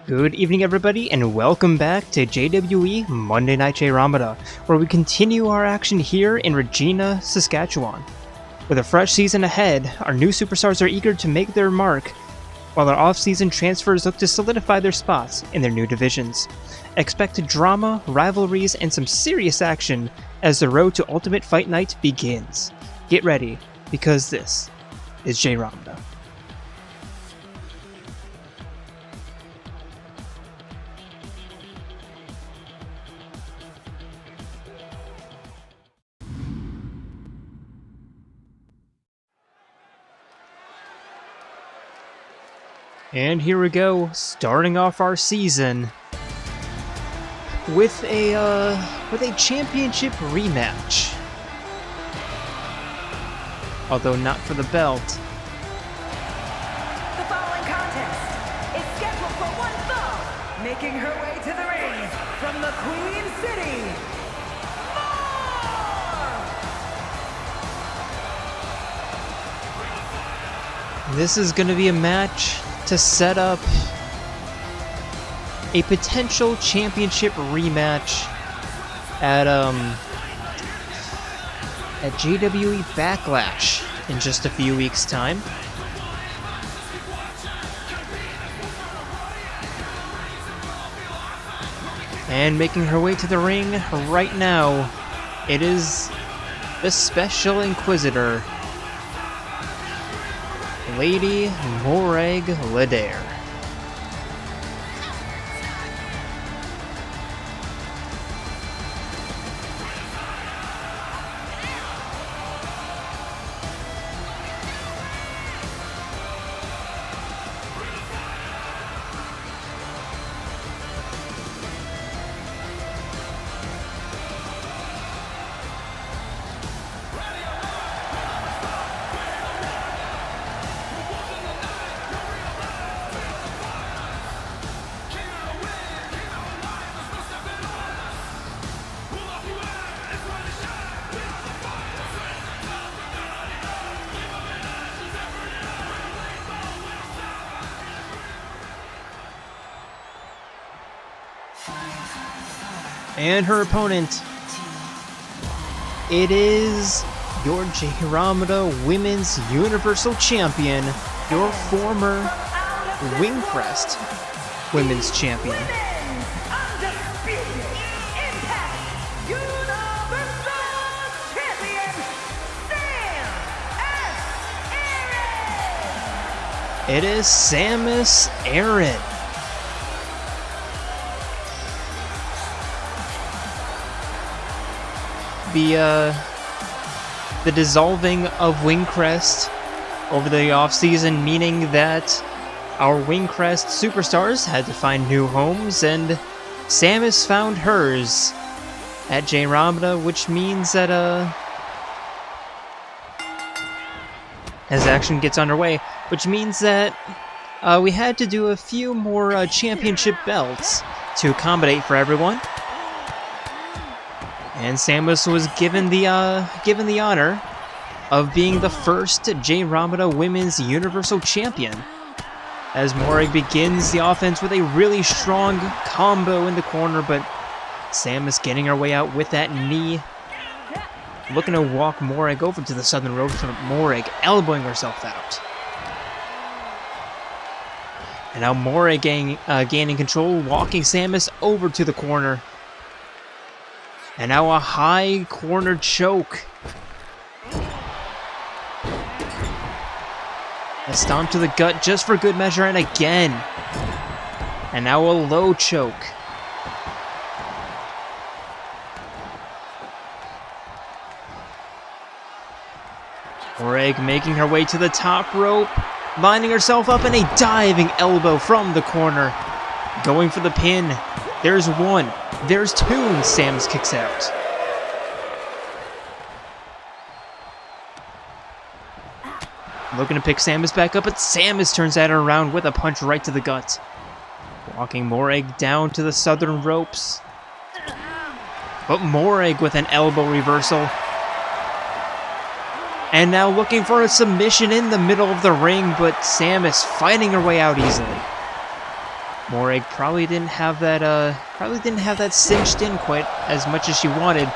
Good evening, everybody, and welcome back to JWE Monday Night Jayromoda, where we continue our action here in Regina, Saskatchewan. With a fresh season ahead, our new superstars are eager to make their mark, while our off-season transfers look to solidify their spots in their new divisions. Expect drama, rivalries, and some serious action as the road to Ultimate Fight Night begins. Get ready, because this is Jayromoda. And here we go, starting off our season with a championship rematch. Although not for the belt. The following contest is scheduled for one fall, making her way to the ring from the Queen City. This is going to be a match to set up a potential championship rematch at JWE Backlash in just a few weeks' time. And making her way to the ring right now, it is the Special Inquisitor, Lady Morag Ledare. And her opponent, it is your Jayromada Women's Universal Champion, your former Wingcrest Women's Champion. It is Samus Aran. The dissolving of Wingcrest over the off-season, meaning that our Wingcrest superstars had to find new homes, and Samus found hers at Jayromada, which means that as action gets underway, which means that we had to do a few more championship belts to accommodate for everyone. And Samus was given the honor of being the first Jayromada Women's Universal Champion, as Morag begins the offense with a really strong combo in the corner, but Samus getting her way out with that knee, looking to walk Morag over to the southern ropes, but Morag elbowing herself out. And now Morag gaining control, walking Samus over to the corner. And now a high corner choke. A stomp to the gut just for good measure, and again. And now a low choke. Morag making her way to the top rope, lining herself up in a diving elbow from the corner. Going for the pin. There's one. There's two, and Samus kicks out. Looking to pick Samus back up, but Samus turns that around with a punch right to the gut. Walking Morag down to the southern ropes. But Morag with an elbow reversal. And now looking for a submission in the middle of the ring, but Samus fighting her way out easily. Morag probably didn't have that cinched in quite as much as she wanted,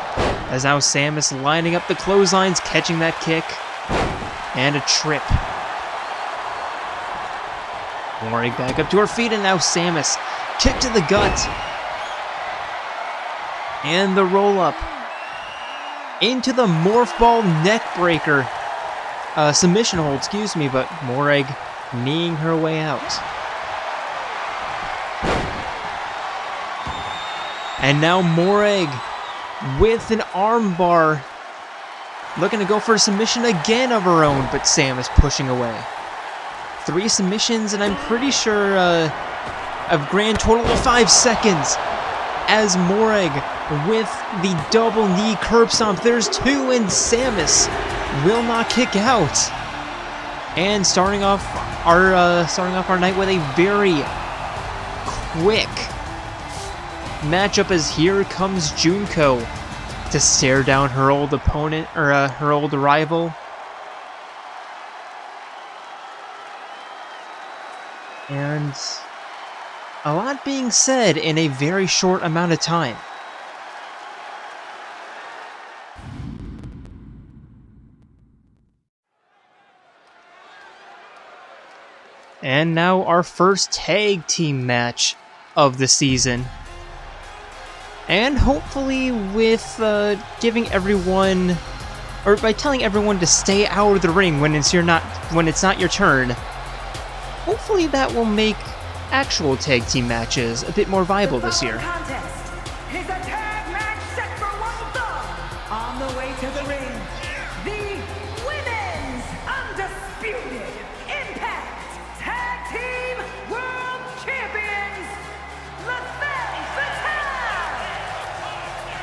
as now Samus lining up the clotheslines, catching that kick, and a trip. Morag back up to her feet, and now Samus kick to the gut, and the roll up into the morph ball neck breaker, submission hold, excuse me, but Morag kneeing her way out. And now Morag with an armbar, looking to go for a submission again of her own, but Samus pushing away. 3 submissions, and I'm pretty sure a grand total of 5 seconds, as Morag with the double knee curb stomp. There's 2, and Samus will not kick out. And starting off our night with a very quick matchup, as here comes Junko to stare down her old opponent, or her old rival. And a lot being said in a very short amount of time. And now our first tag team match of the season. And hopefully with giving everyone, or by telling everyone to stay out of the ring when it's not your turn, hopefully that will make actual tag team matches a bit more viable this year. Contest is a tag match set for one fall. On the way to the ring, the Women's Undisputed Impact Tag Team World Champions, the Femmes.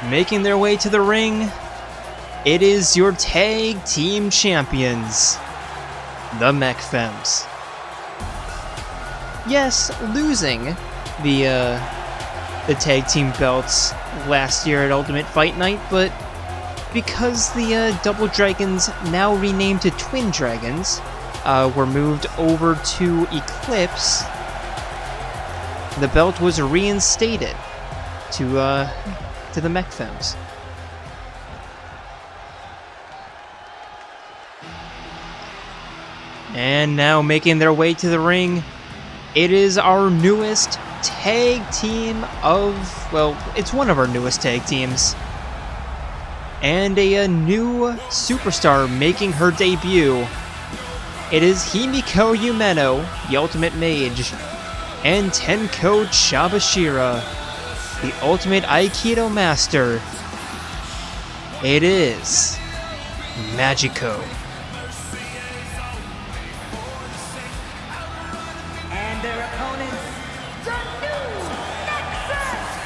Making their way to the ring, it is your tag team champions, the Mech Femmes. Yes, losing the tag team belts last year at Ultimate Fight Night, but because the Double Dragons, now renamed to Twin Dragons, were moved over to Eclipse, the belt was reinstated to the Mech Femmes. And now making their way to the ring, it is our newest tag team of, well, it's one of our newest tag teams. And a new superstar making her debut. It is Himiko Umeno, the Ultimate Mage, and Tenko Chabashira, the Ultimate Aikido Master. It is Majiko. And their opponents, the new Nexus.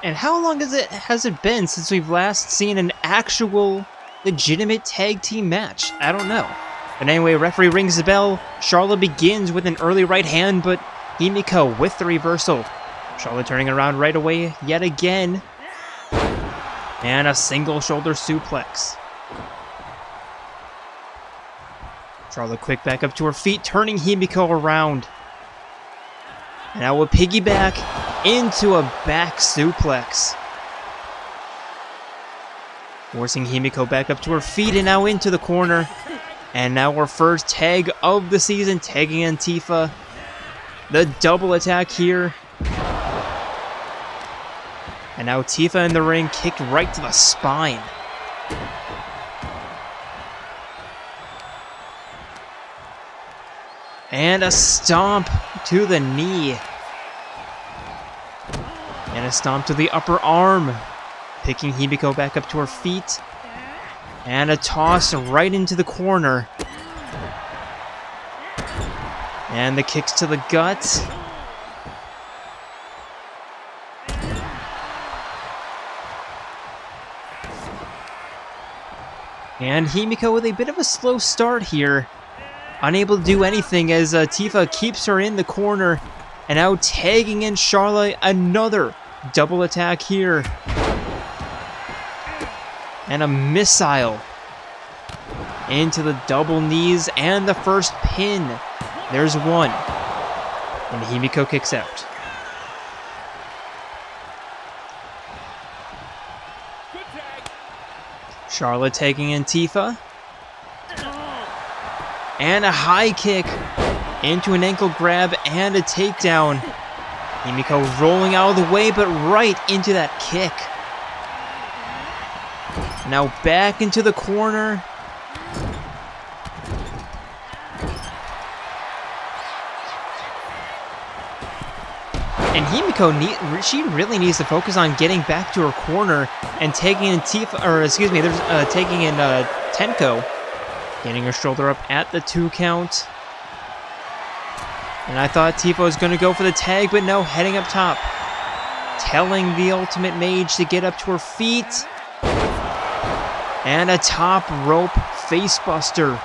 And how long has it been since we've last seen an actual, legitimate tag team match? I don't know. But anyway, referee rings the bell. Charlotte begins with an early right hand, but Himiko with the reversal. Charlotte turning around right away yet again. And a single shoulder suplex. Charlotte quick back up to her feet, turning Himiko around. And now we'll piggyback into a back suplex. Forcing Himiko back up to her feet and now into the corner. And now our first tag of the season, tagging Antifa. The double attack here. And And now Tifa in the ring, kicked right to the spine. And a stomp to the knee. And a stomp to the upper arm. Picking Himiko back up to her feet. And a toss right into the corner. And the kicks to the gut. And Himiko with a bit of a slow start here. Unable to do anything as Tifa keeps her in the corner. And now tagging in Charlotte, another double attack here. And a missile into the double knees and the first pin. There's one. And Himiko kicks out. Charlotte taking in Tifa. And a high kick into an ankle grab and a takedown. Himiko rolling out of the way, but right into that kick. Now back into the corner. And Himiko, she really needs to focus on getting back to her corner and taking in Tifa, or excuse me, there's taking in Tenko, getting her shoulder up at the 2 count. And I thought Tifa was going to go for the tag, but no, heading up top, telling the Ultimate Mage to get up to her feet, and a top rope facebuster,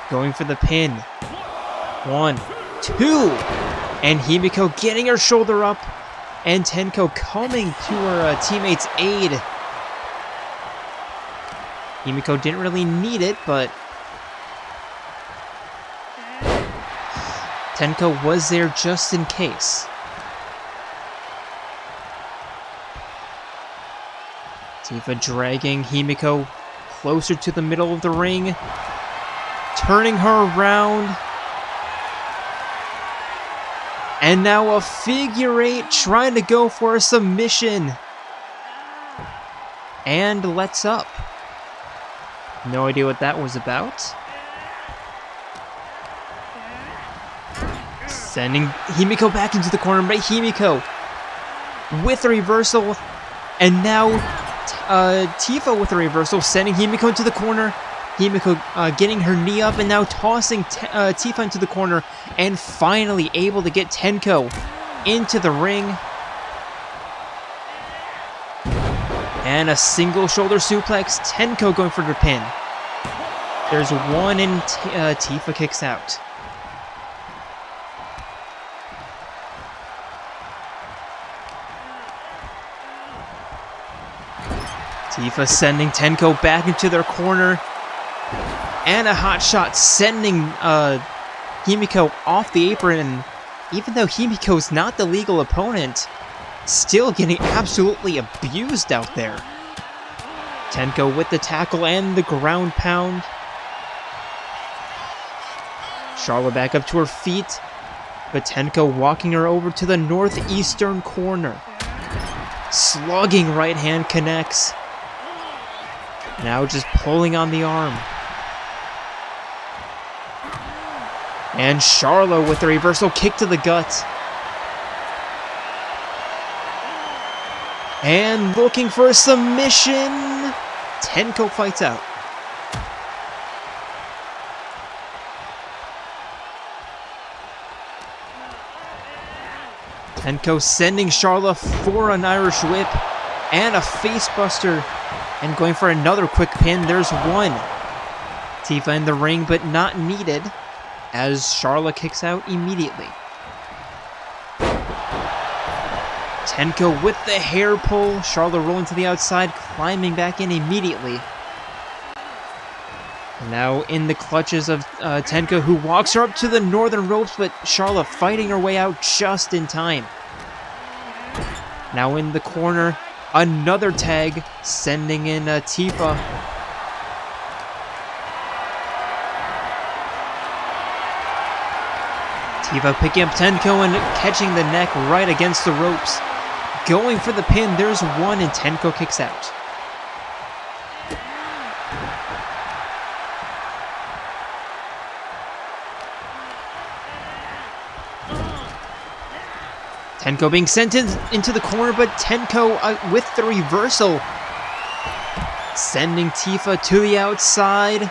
going for the pin. 1, 2. And Himiko getting her shoulder up, and Tenko coming to her teammate's aid. Himiko didn't really need it, but Tenko was there just in case. Tifa dragging Himiko closer to the middle of the ring, turning her around. And now a figure 8 trying to go for a submission. And lets up. No idea what that was about. Sending Himiko back into the corner, but Himiko with a reversal. And now Tifa with a reversal, sending Himiko into the corner. Himiko getting her knee up and now tossing Tifa into the corner, and finally able to get Tenko into the ring. And a single shoulder suplex, Tenko going for the pin. There's one and Tifa kicks out. Tifa sending Tenko back into their corner. And a hot shot sending Himiko off the apron. And even though Himiko's not the legal opponent, still getting absolutely abused out there. Tenko with the tackle and the ground pound. Charlotte back up to her feet, but Tenko walking her over to the northeastern corner. Slugging right hand connects. Now just pulling on the arm. And Charlotte with the reversal kick to the gut. And looking for a submission. Tenko fights out. Tenko sending Charlotte for an Irish whip and a facebuster. And going for another quick pin. There's one. Tifa in the ring, but not needed, as Charlotte kicks out immediately. Tenko with the hair pull. Charlotte rolling to the outside, climbing back in immediately. And now in the clutches of Tenko, who walks her up to the northern ropes, but Charlotte fighting her way out just in time. Now in the corner, another tag, sending in Tifa. Tifa picking up Tenko and catching the neck right against the ropes. going for the pin. There's one, and Tenko kicks out. Tenko being sent into the corner, but Tenko with the reversal. Sending Tifa to the outside.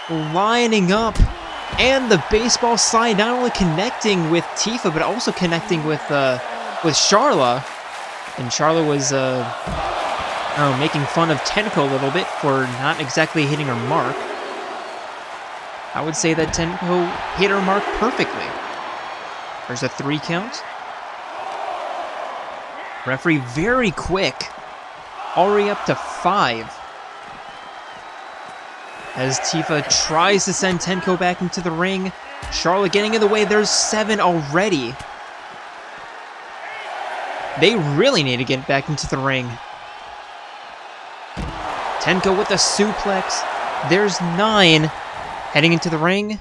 Lining up. And the baseball slide not only connecting with Tifa, but also connecting with Charla. And Charla was making fun of Tenko a little bit for not exactly hitting her mark. I would say that Tenko hit her mark perfectly. There's a 3 count. Referee very quick. Already up to 5. As Tifa tries to send Tenko back into the ring. Charlotte getting in the way. There's 7 already. They really need to get back into the ring. Tenko with a suplex. There's 9. Heading into the ring.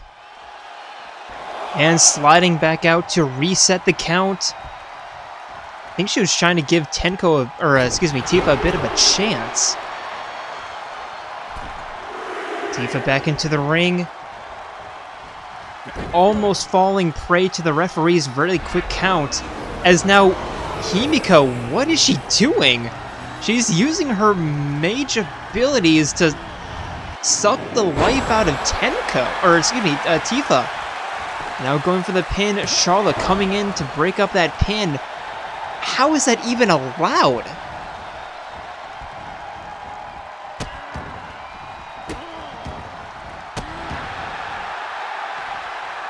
And sliding back out to reset the count. I think she was trying to give Tifa a bit of a chance. Tifa back into the ring. Almost falling prey to the referee's really quick count. As now, Himiko, what is she doing? She's using her mage abilities to suck the life out of Tifa. Now going for the pin, Charlotte coming in to break up that pin. How is that even allowed?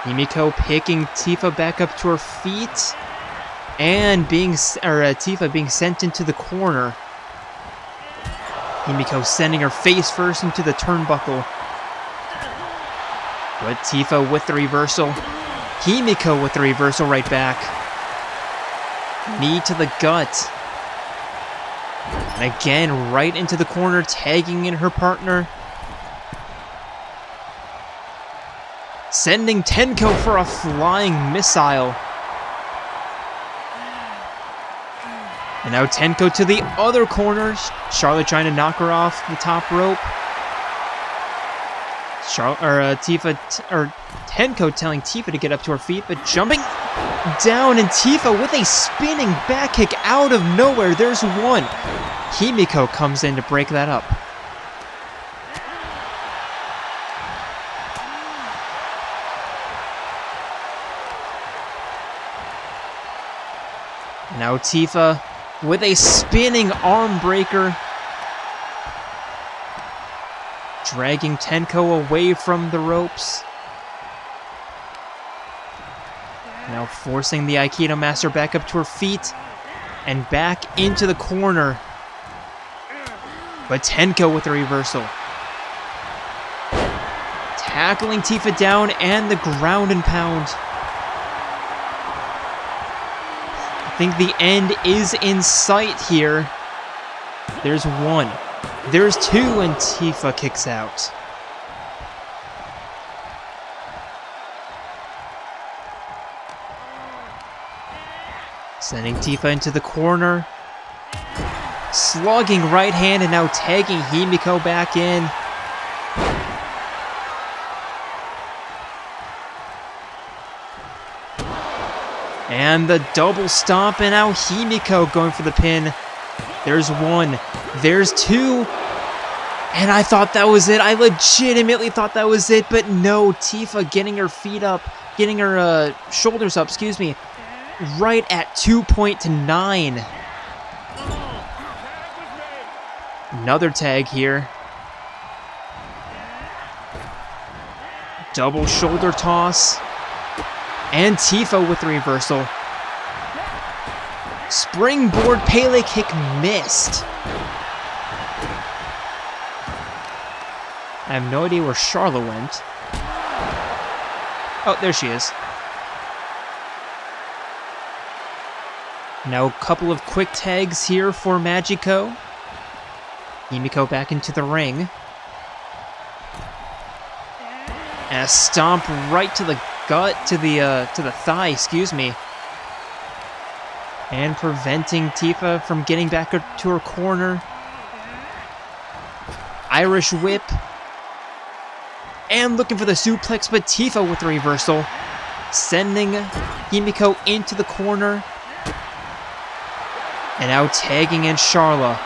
Himiko picking Tifa back up to her feet, and Tifa being sent into the corner. Himiko sending her face first into the turnbuckle. But Tifa with the reversal. Himiko with the reversal right back. Knee to the gut. And again, right into the corner, tagging in her partner. Sending Tenko for a flying missile. And now Tenko to the other corner. Charlotte trying to knock her off the top rope. Tenko telling Tifa to get up to her feet, but jumping down, and Tifa with a spinning back kick out of nowhere. There's 1. Himiko comes in to break that up. Now Tifa with a spinning arm breaker. Dragging Tenko away from the ropes. Now forcing the Aikido Master back up to her feet. And back into the corner. But Tenko with the reversal. Tackling Tifa down and the ground and pound. I think the end is in sight here. There's 1. There's 2, and Tifa kicks out. Sending Tifa into the corner. Slugging right hand and now tagging Himiko back in. And the double stomp, and now Himiko going for the pin. There's 1. There's 2. And I thought that was it. I legitimately thought that was it, but no. Tifa getting her feet up, getting her shoulders up, right at 2.9. Another tag here. Double shoulder toss. And Tifa with the reversal. Springboard Pele kick missed. I have no idea where Charlotte went. Oh, there she is. Now a couple of quick tags here for Majiko. Himiko back into the ring. And a stomp right to the gut, to the thigh, And preventing Tifa from getting back to her corner. Irish whip. And looking for the suplex, but Tifa with the reversal. Sending Himiko into the corner. And now tagging in Charla.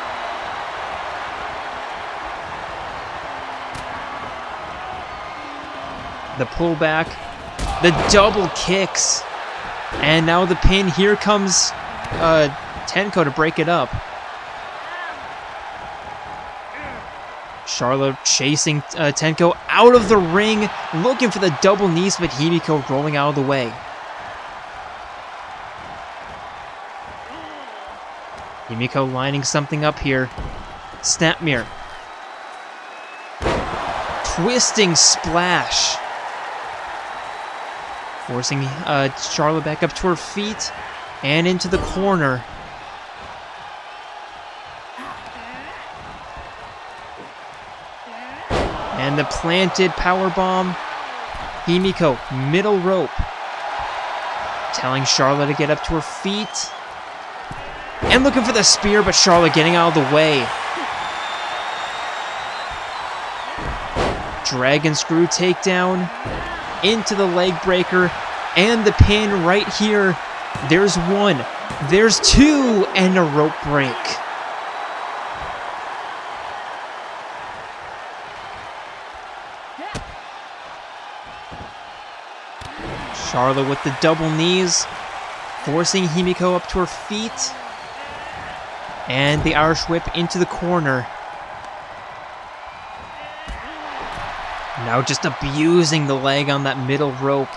The pullback. The double kicks. And now the pin. Here comes Tenko to break it up. Charla chasing Tenko out of the ring, looking for the double knees, but Himiko rolling out of the way. Himiko lining something up here. Snap mirror. Twisting splash. Forcing Charla back up to her feet and into the corner. And the planted powerbomb. Himiko, middle rope. Telling Charla to get up to her feet. And looking for the spear, but Charla getting out of the way. Dragon screw takedown. Into the leg breaker. And the pin right here. There's one. There's two. And a rope break. Charla with the double knees, forcing Himiko up to her feet, and the Irish whip into the corner. Now just abusing the leg on that middle rope.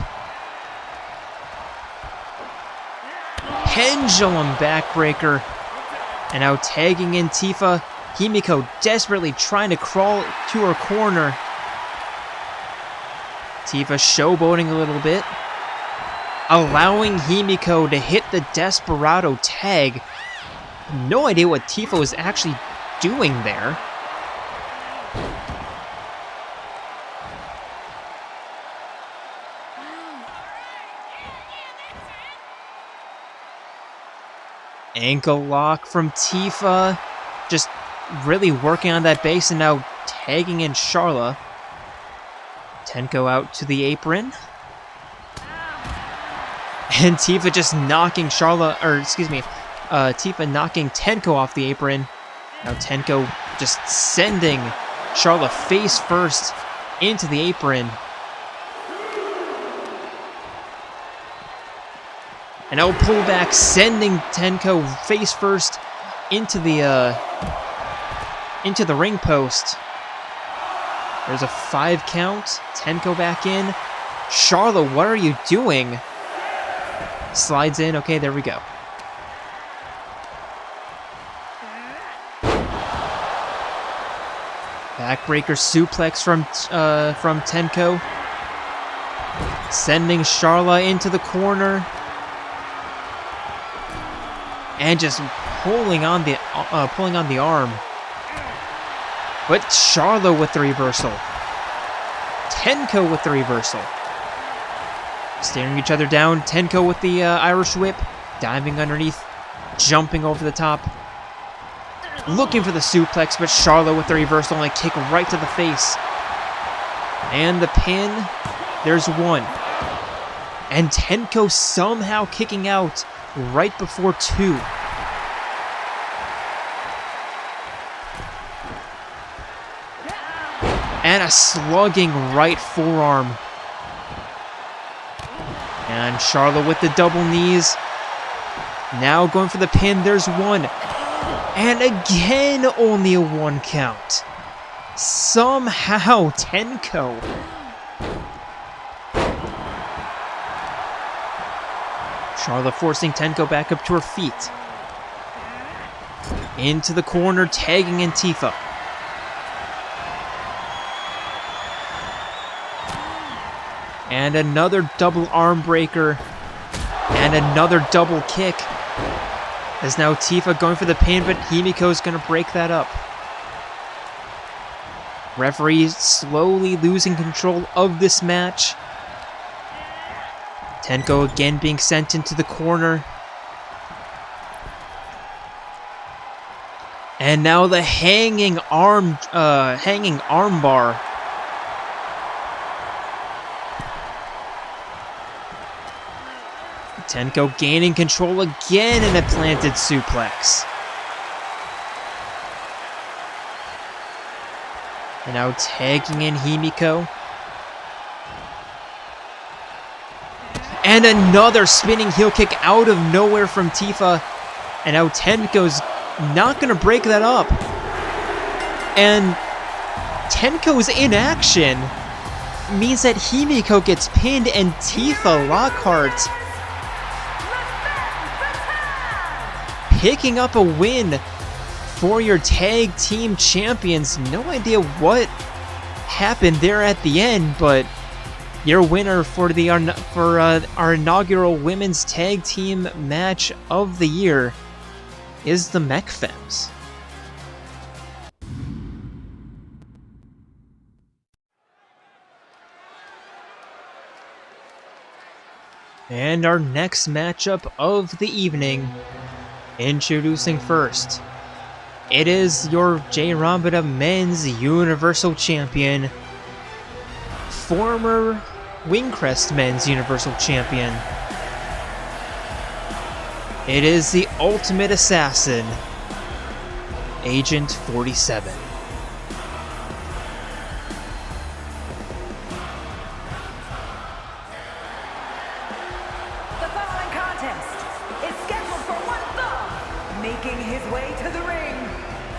Pendulum backbreaker, and now tagging in Tifa. Himiko desperately trying to crawl to her corner. Tifa showboating a little bit. Allowing Himiko to hit the Desperado tag. No idea what Tifa was actually doing there. Ankle lock from Tifa. Just really working on that base and now tagging in Charla. Tenko out to the apron. And Tifa just knocking Tifa knocking Tenko off the apron. Now Tenko just sending Charla face first into the apron. And now pullback, sending Tenko face first into the ring post. There's a 5 count. Tenko back in. Charla, what are you doing? Slides in. Okay, there we go. Backbreaker suplex from Tenko. Sending Charla into the corner. And just pulling on the arm. But Charla with the reversal. Tenko with the reversal. Staring each other down. Tenko with the Irish whip. Diving underneath. Jumping over the top. Looking for the suplex, but Charla with the reversal and a kick right to the face. And the pin. There's one. And Tenko somehow kicking out right before 2. And a slugging right forearm. And Charla with the double knees. Now going for the pin. There's one. And again, only a 1 count. Somehow, Tenko. Charla forcing Tenko back up to her feet. Into the corner, tagging in Tifa. And another double arm breaker. And another double kick. As now Tifa going for the pin, but Himiko's going to break that up. Referee slowly losing control of this match. Tenko again being sent into the corner. And now the hanging arm bar. Tenko gaining control again in a planted suplex. And now tagging in Himiko. And another spinning heel kick out of nowhere from Tifa. And now Tenko's not going to break that up. And Tenko's inaction means that Himiko gets pinned and Tifa Lockhart picking up a win for your tag team champions. No idea what happened there at the end, but your winner for our inaugural women's tag team match of the year is the Mech Femmes. And our next matchup of the evening, introducing first, it is your Jayromada Men's Universal Champion, former Wingcrest Men's Universal Champion. It is the Ultimate Assassin, Agent 47. The following contest is scheduled for one fall, making his way to the ring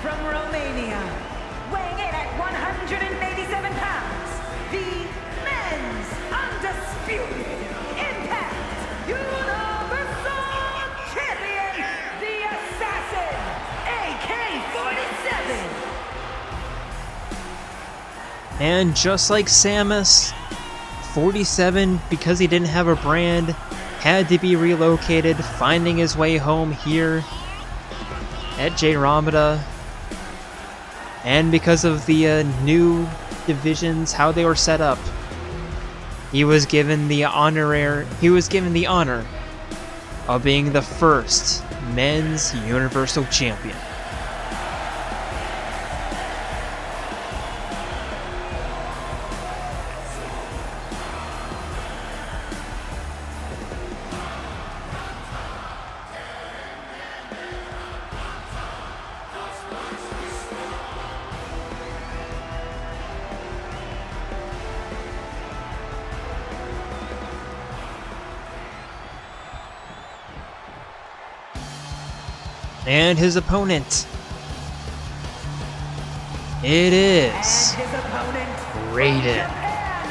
from Romania, weighing in at 187 pounds, the men's undisputed Impact Universal Champion, the Assassin, AK-47. And just like Samus, 47, because he didn't have a brand, had to be relocated, finding his way home here at Jayromada. And because of the new divisions, how they were set up, he was given the honor of being the first men's Universal Champion. And his opponent, it is And his opponent, Raiden. Japan,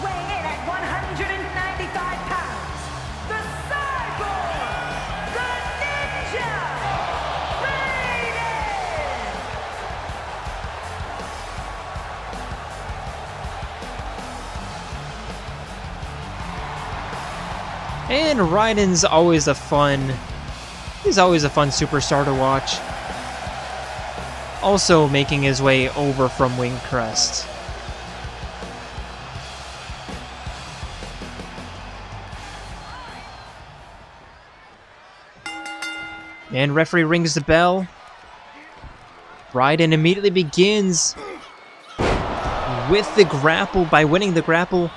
weighing in at 195 pounds, the Cyborg, the Ninja, Raiden! And Raiden's always a fun. He's always a fun superstar to watch. Also making his way over from Wingcrest. And referee rings the bell. Raiden immediately begins with the grapple by winning the grapple.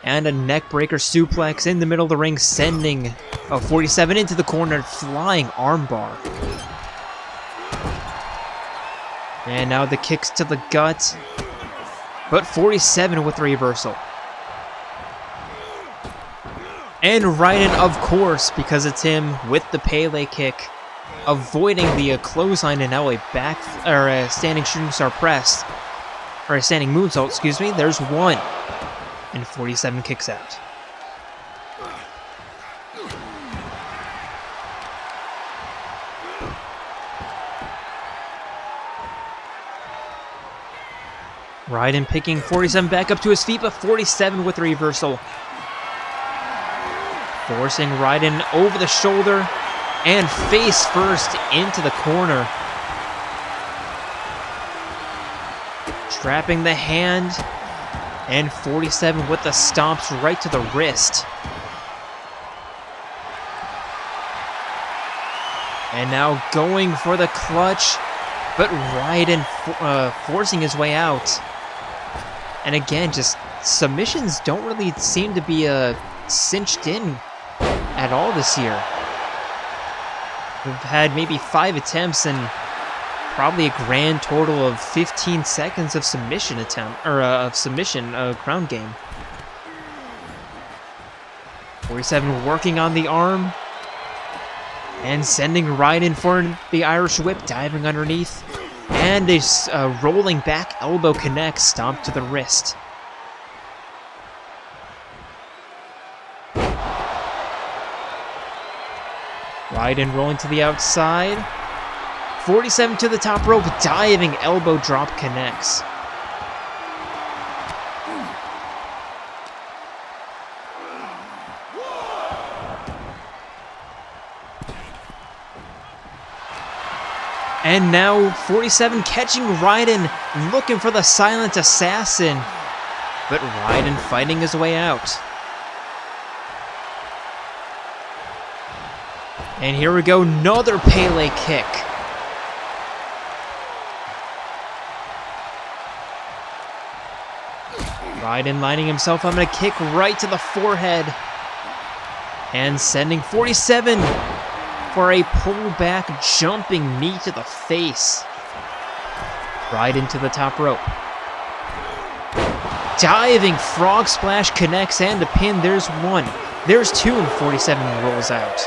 And a neckbreaker suplex in the middle of the ring, sending 47 into the corner, flying armbar. And now the kicks to the gut, but 47 with the reversal. And Raiden, of course, because it's him with the Pele kick, avoiding the clothesline and now a standing shooting star press, or a standing moonsault, excuse me. There's one. And 47 kicks out. Raiden picking 47 back up to his feet, but 47 with the reversal. Forcing Raiden over the shoulder and face first into the corner. Trapping the hand. And 47 with the stomps right to the wrist. And now going for the clutch. But Raiden forcing his way out. And again, just submissions don't really seem to be cinched in at all this year. We've had maybe 5 attempts and probably a grand total of 15 seconds of submission ground game. 47 working on the arm. And sending Raiden for the Irish whip, diving underneath. And a rolling back elbow connects, stomp to the wrist. Raiden rolling to the outside. 47 to the top rope, diving elbow drop connects. And now 47 catching Raiden, looking for the silent assassin. But Raiden fighting his way out. And here we go, another Pele kick. Raiden lining himself up on a kick right to the forehead. And sending 47 for a pullback jumping knee to the face. Raiden to the top rope. Diving frog splash connects and a pin. There's one. There's two, and 47 rolls out.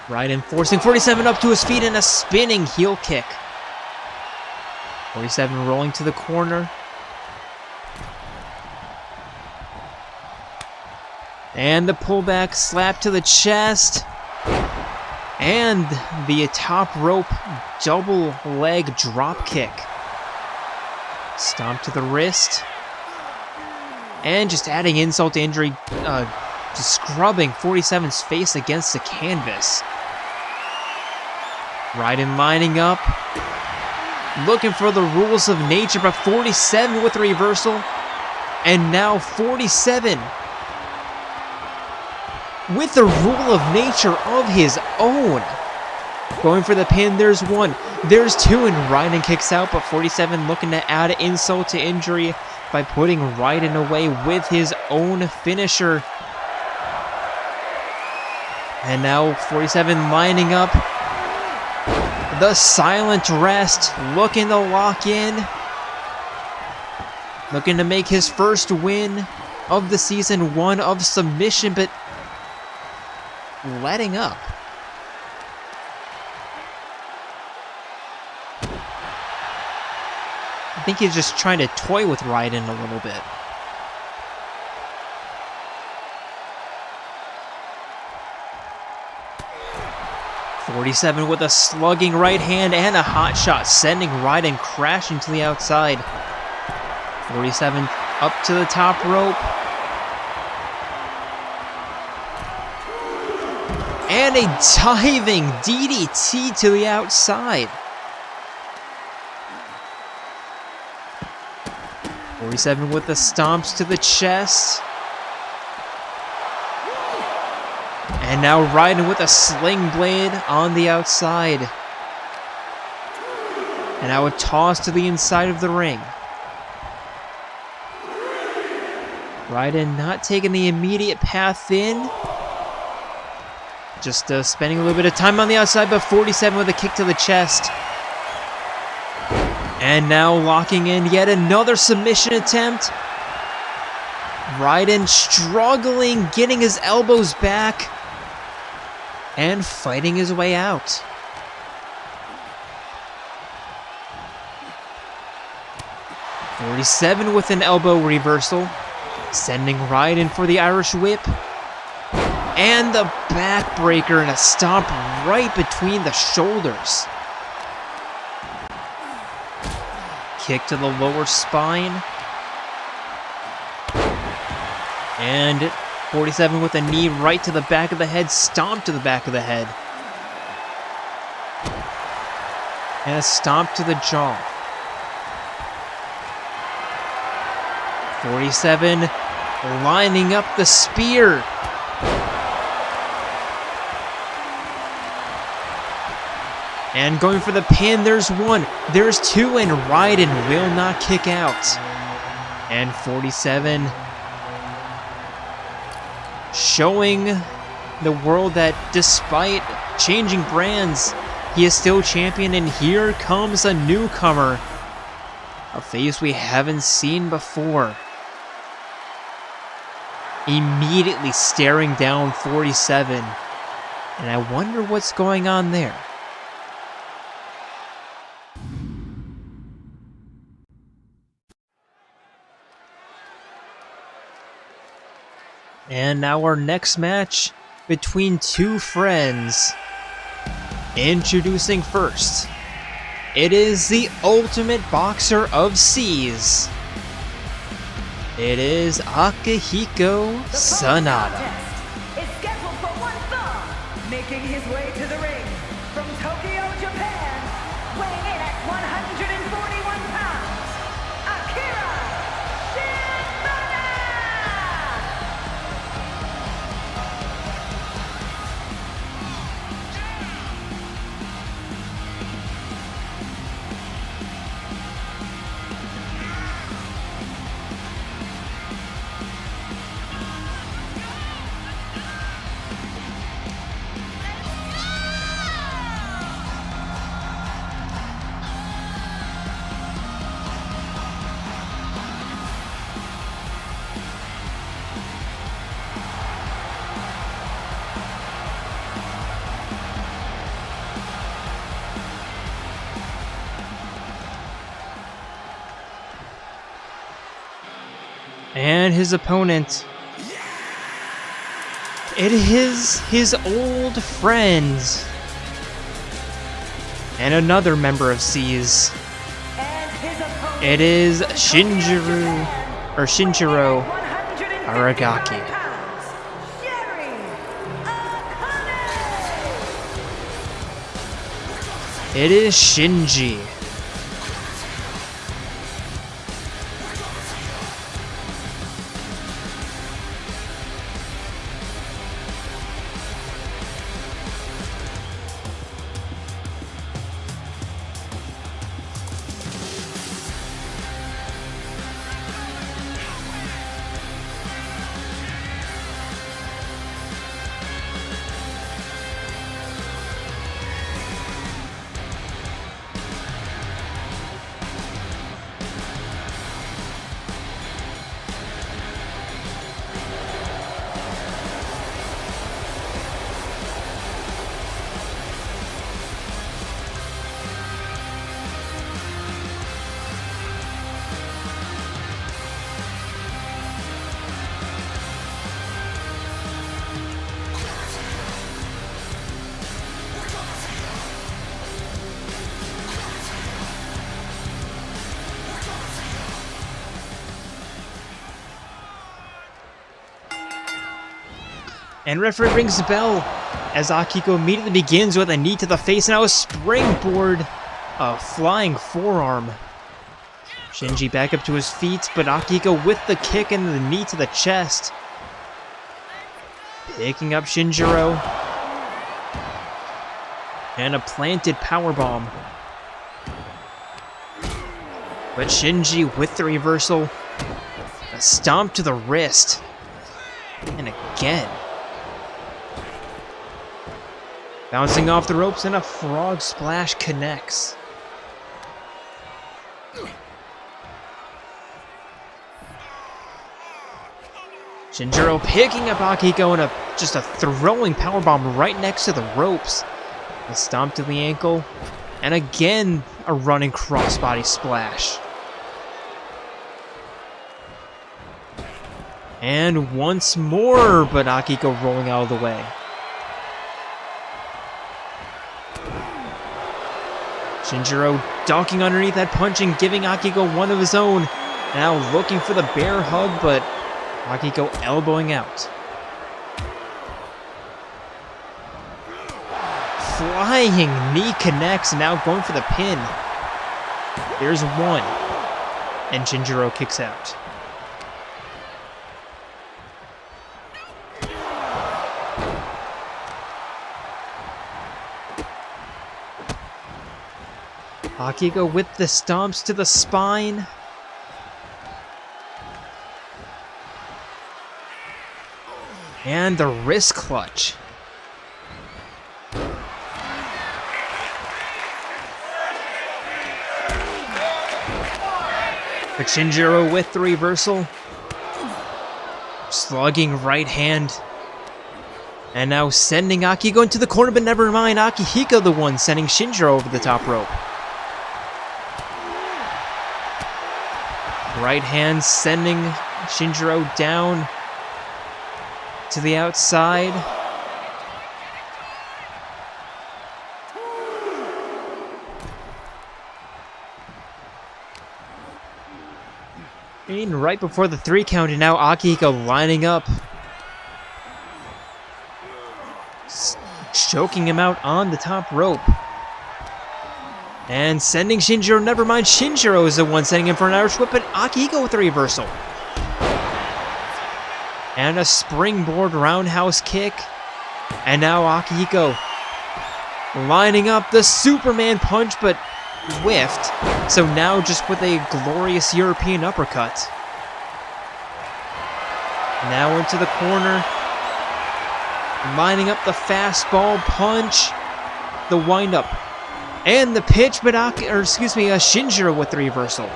Raiden forcing 47 up to his feet in a spinning heel kick. 47 rolling to the corner. And the pullback slap to the chest. And the top rope double leg drop kick. Stomp to the wrist. And just adding insult to injury, just scrubbing 47's face against the canvas. Raiden lining up. Looking for the rules of nature, but 47 with the reversal. And now 47 with the rule of nature of his own. Going for the pin, there's one, there's two, and Raiden kicks out, but 47 looking to add insult to injury by putting Raiden away with his own finisher. And now 47 lining up. The silent rest, looking to lock in. Looking to make his first win of the season, one of submission, but letting up. I think he's just trying to toy with Raiden a little bit. .47 with a slugging right hand and a hot shot, sending Raiden crashing to the outside. 47 up to the top rope. And a diving DDT to the outside. 47 with the stomps to the chest. And now Raiden with a sling blade on the outside. And now a toss to the inside of the ring. Raiden not taking the immediate path in. Just spending a little bit of time on the outside, but 47 with a kick to the chest. And now locking in yet another submission attempt. Raiden struggling, getting his elbows back. And fighting his way out. .47 with an elbow reversal. Sending Raiden for the Irish whip. And the backbreaker and a stomp right between the shoulders. Kick to the lower spine. And 47 with a knee right to the back of the head, stomp to the back of the head. And a stomp to the jaw. 47 lining up the spear. And going for the pin, there's one, there's two, and Raiden will not kick out. And 47 showing the world that despite changing brands, he is still champion, and here comes a newcomer. A face we haven't seen before. Immediately staring down 47. And I wonder what's going on there. And now our next match between two friends. Introducing first, it is the ultimate boxer of seas. It is Akihiko Sanada. Is scheduled for one fall, making his way to the ring from Tokyo, Japan, weighing in at 141 pounds, Akira Shimada! And his opponent, it is his old friend and another member of Seas. It is Shinjiro Aragaki. It is Shinji. And referee rings the bell as Akihiko immediately begins with a knee to the face and now a springboard, a flying forearm. Shinji back up to his feet, but Akihiko with the kick and the knee to the chest. Picking up Shinjiro. And a planted powerbomb. But Shinji with the reversal. A stomp to the wrist. And again. Bouncing off the ropes and a frog splash connects. Shinjiro picking up Akihiko and just a throwing powerbomb right next to the ropes. A stomp to the ankle. And again, a running crossbody splash. And once more, but Akihiko rolling out of the way. Shinjiro ducking underneath that punch and giving Akihiko one of his own. Now looking for the bear hug, but Akihiko elbowing out. Flying knee connects, now going for the pin. There's one. And Shinjiro kicks out. Akihiko with the stomps to the spine. And the wrist clutch. But Shinjiro with the reversal. Slugging right hand. And now sending Akihiko into the corner, but never mind. Akihiko the one sending Shinjiro over the top rope. Right hand sending Shinjiro down to the outside. And right before the 3 count, and now Akihiko lining up. Choking him out on the top rope. And sending Shinjiro, never mind, Shinjiro is the one sending him for an Irish whip, but Akihiko with the reversal. And a springboard roundhouse kick. And now Akihiko lining up the Superman punch, but whiffed. So now just with a glorious European uppercut. Now into the corner. Lining up the fastball punch. The windup. And the pitch, but Shinjiro with the reversal.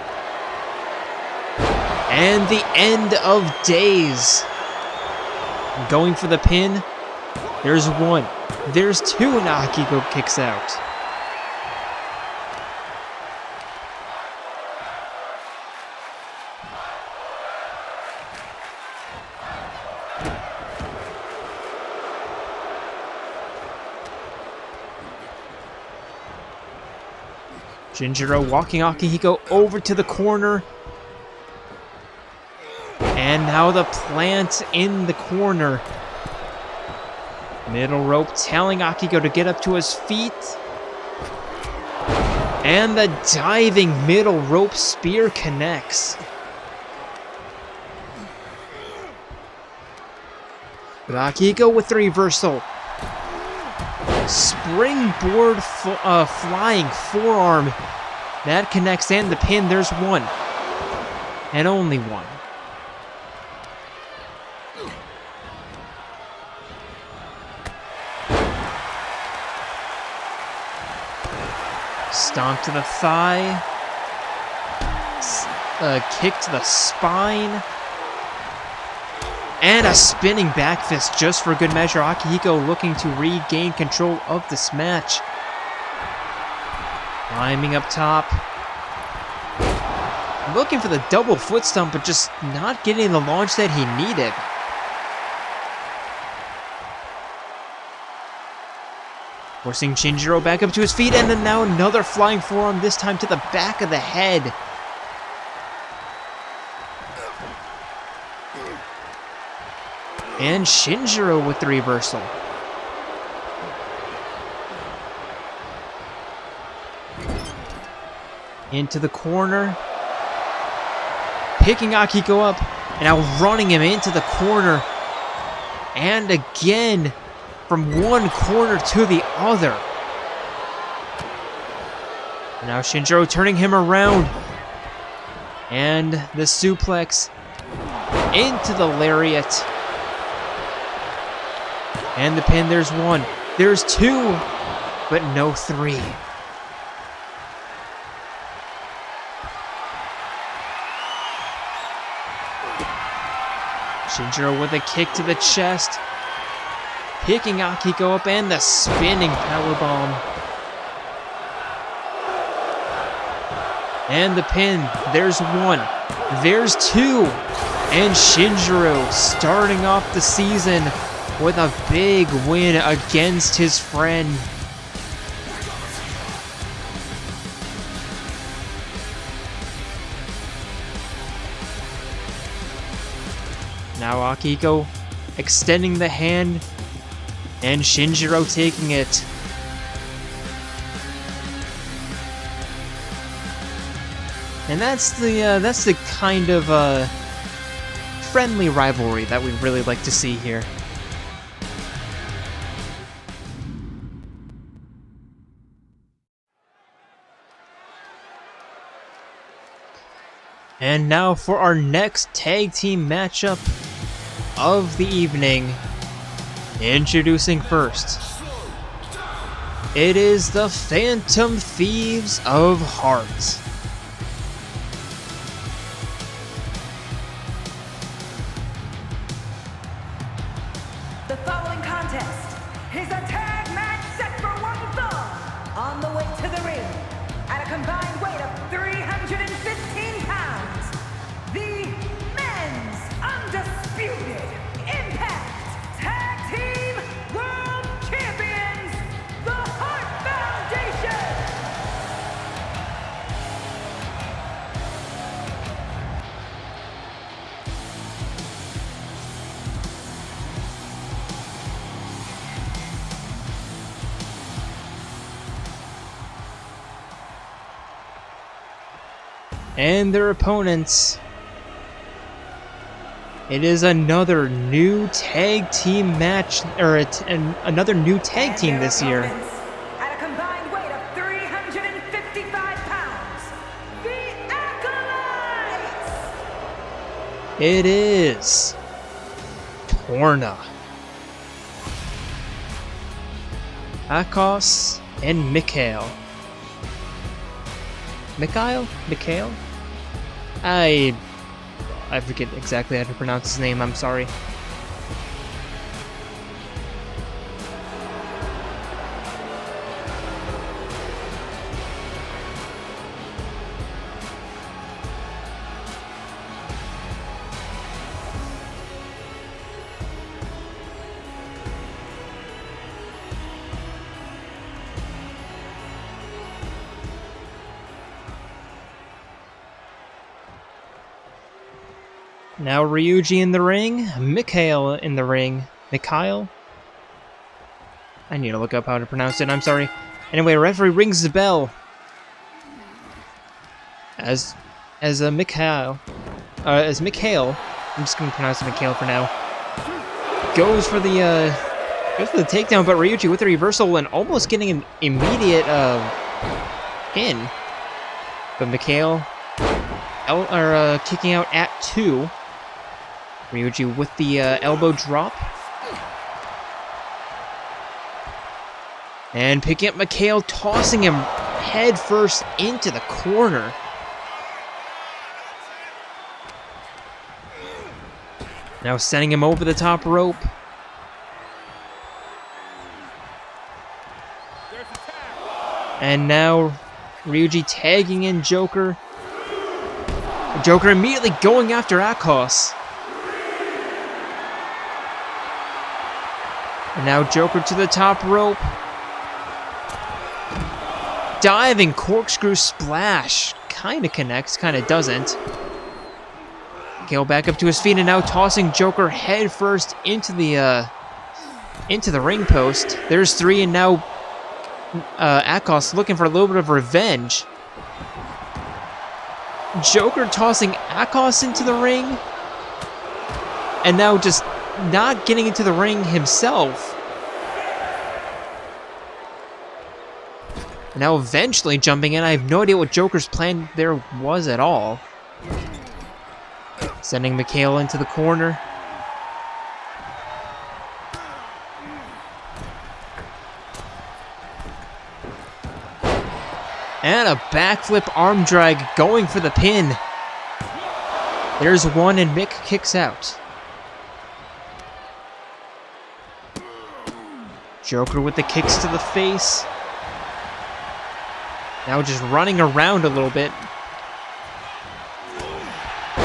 And the end of days. Going for the pin. There's 1. There's 2, and Akihiko kicks out. Shinjiro walking Akihiko over to the corner. And now the plant in the corner. Middle rope telling Akihiko to get up to his feet. And the diving middle rope spear connects. But Akihiko with the reversal. Springboard flying forearm. That connects, and the pin. There's 1. And only 1. Stomp to the thigh. Kick to the spine. And a spinning back fist just for good measure. Akihiko looking to regain control of this match. Climbing up top. Looking for the double foot stomp, but just not getting the launch that he needed. Forcing Shinjiro back up to his feet, and then now another flying forearm, this time to the back of the head. And Shinjiro with the reversal. Into the corner. Picking Akihiko up, and now running him into the corner. And again, from one corner to the other. And now Shinjiro turning him around. And the suplex into the lariat. And the pin, there's 1. There's 2, but no 3. Shinjiro with a kick to the chest. Picking Akihiko up, and the spinning powerbomb. And the pin, there's 1. There's 2. And Shinjiro starting off the season with a big win against his friend. Now Akihiko extending the hand, and Shinjiro taking it. And that's the kind of friendly rivalry that we'd really like to see here. And now for our next tag team matchup of the evening. Introducing first, it is the Phantom Thieves of Heart. The following contest is a tag match set for one fall. On the way to the ring, at a combined weight of 315 pounds, the Men's Undisputed Impact Tag Team World Champions, the Heart Foundation! And their opponents. It is another new tag team match, or another new tag team this year. At a combined weight of 355 pounds, the Acolytes! It is Torna, Akos, and Mikhail. Mikhail? I forget exactly how to pronounce his name, I'm sorry. Now Ryuji in the ring, Mikhail in the ring. Mikhail? I need to look up how to pronounce it, I'm sorry. Anyway, referee rings the bell. As Mikhail, I'm just gonna pronounce it Mikhail for now. Goes for the takedown, but Ryuji with the reversal and almost getting an immediate pin. But Mikhail kicking out at 2. Ryuji with the elbow drop. And picking up Mikhail, tossing him head first into the corner. Now sending him over the top rope. And now Ryuji tagging in Joker. Joker immediately going after Akos. And now Joker to the top rope. Diving corkscrew splash. Kinda connects, kinda doesn't. Gale back up to his feet and now tossing Joker head first into the ring post. There's 3 and now Akos looking for a little bit of revenge. Joker tossing Akos into the ring. And now just not getting into the ring himself. Now eventually jumping in. I have no idea what Joker's plan there was at all. Sending Mikhail into the corner. And a backflip arm drag going for the pin. There's one and Mick kicks out. Joker with the kicks to the face. Now just running around a little bit.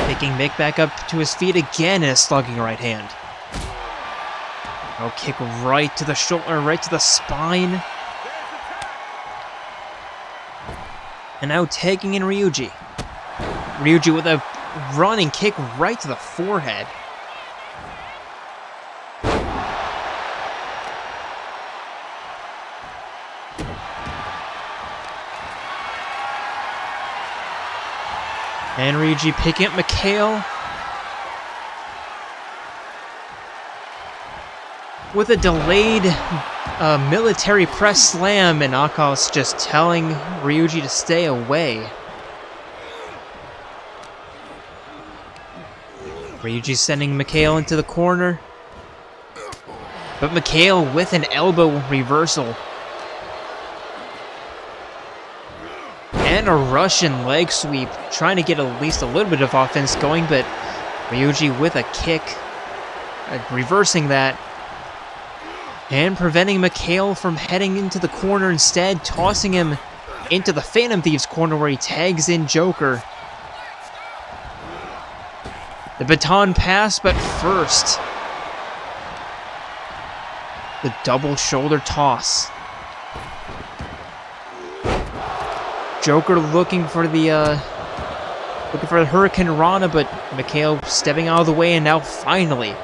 Picking Mick back up to his feet again and a slugging right hand. Oh, kick right to the shoulder, right to the spine. And now tagging in Ryuji. Ryuji with a running kick right to the forehead. And Ryuji picking up Mikhail. With a delayed military press slam, and Akos just telling Ryuji to stay away. Ryuji sending Mikhail into the corner. But Mikhail with an elbow reversal. And a Russian leg sweep, trying to get at least a little bit of offense going, but Ryuji with a kick, reversing that. And preventing Mikhail from heading into the corner, instead tossing him into the Phantom Thieves corner where he tags in Joker. The baton pass, but first, the double shoulder toss. Joker looking for the Hurricane Rana, but Mikhail stepping out of the way, and now finally,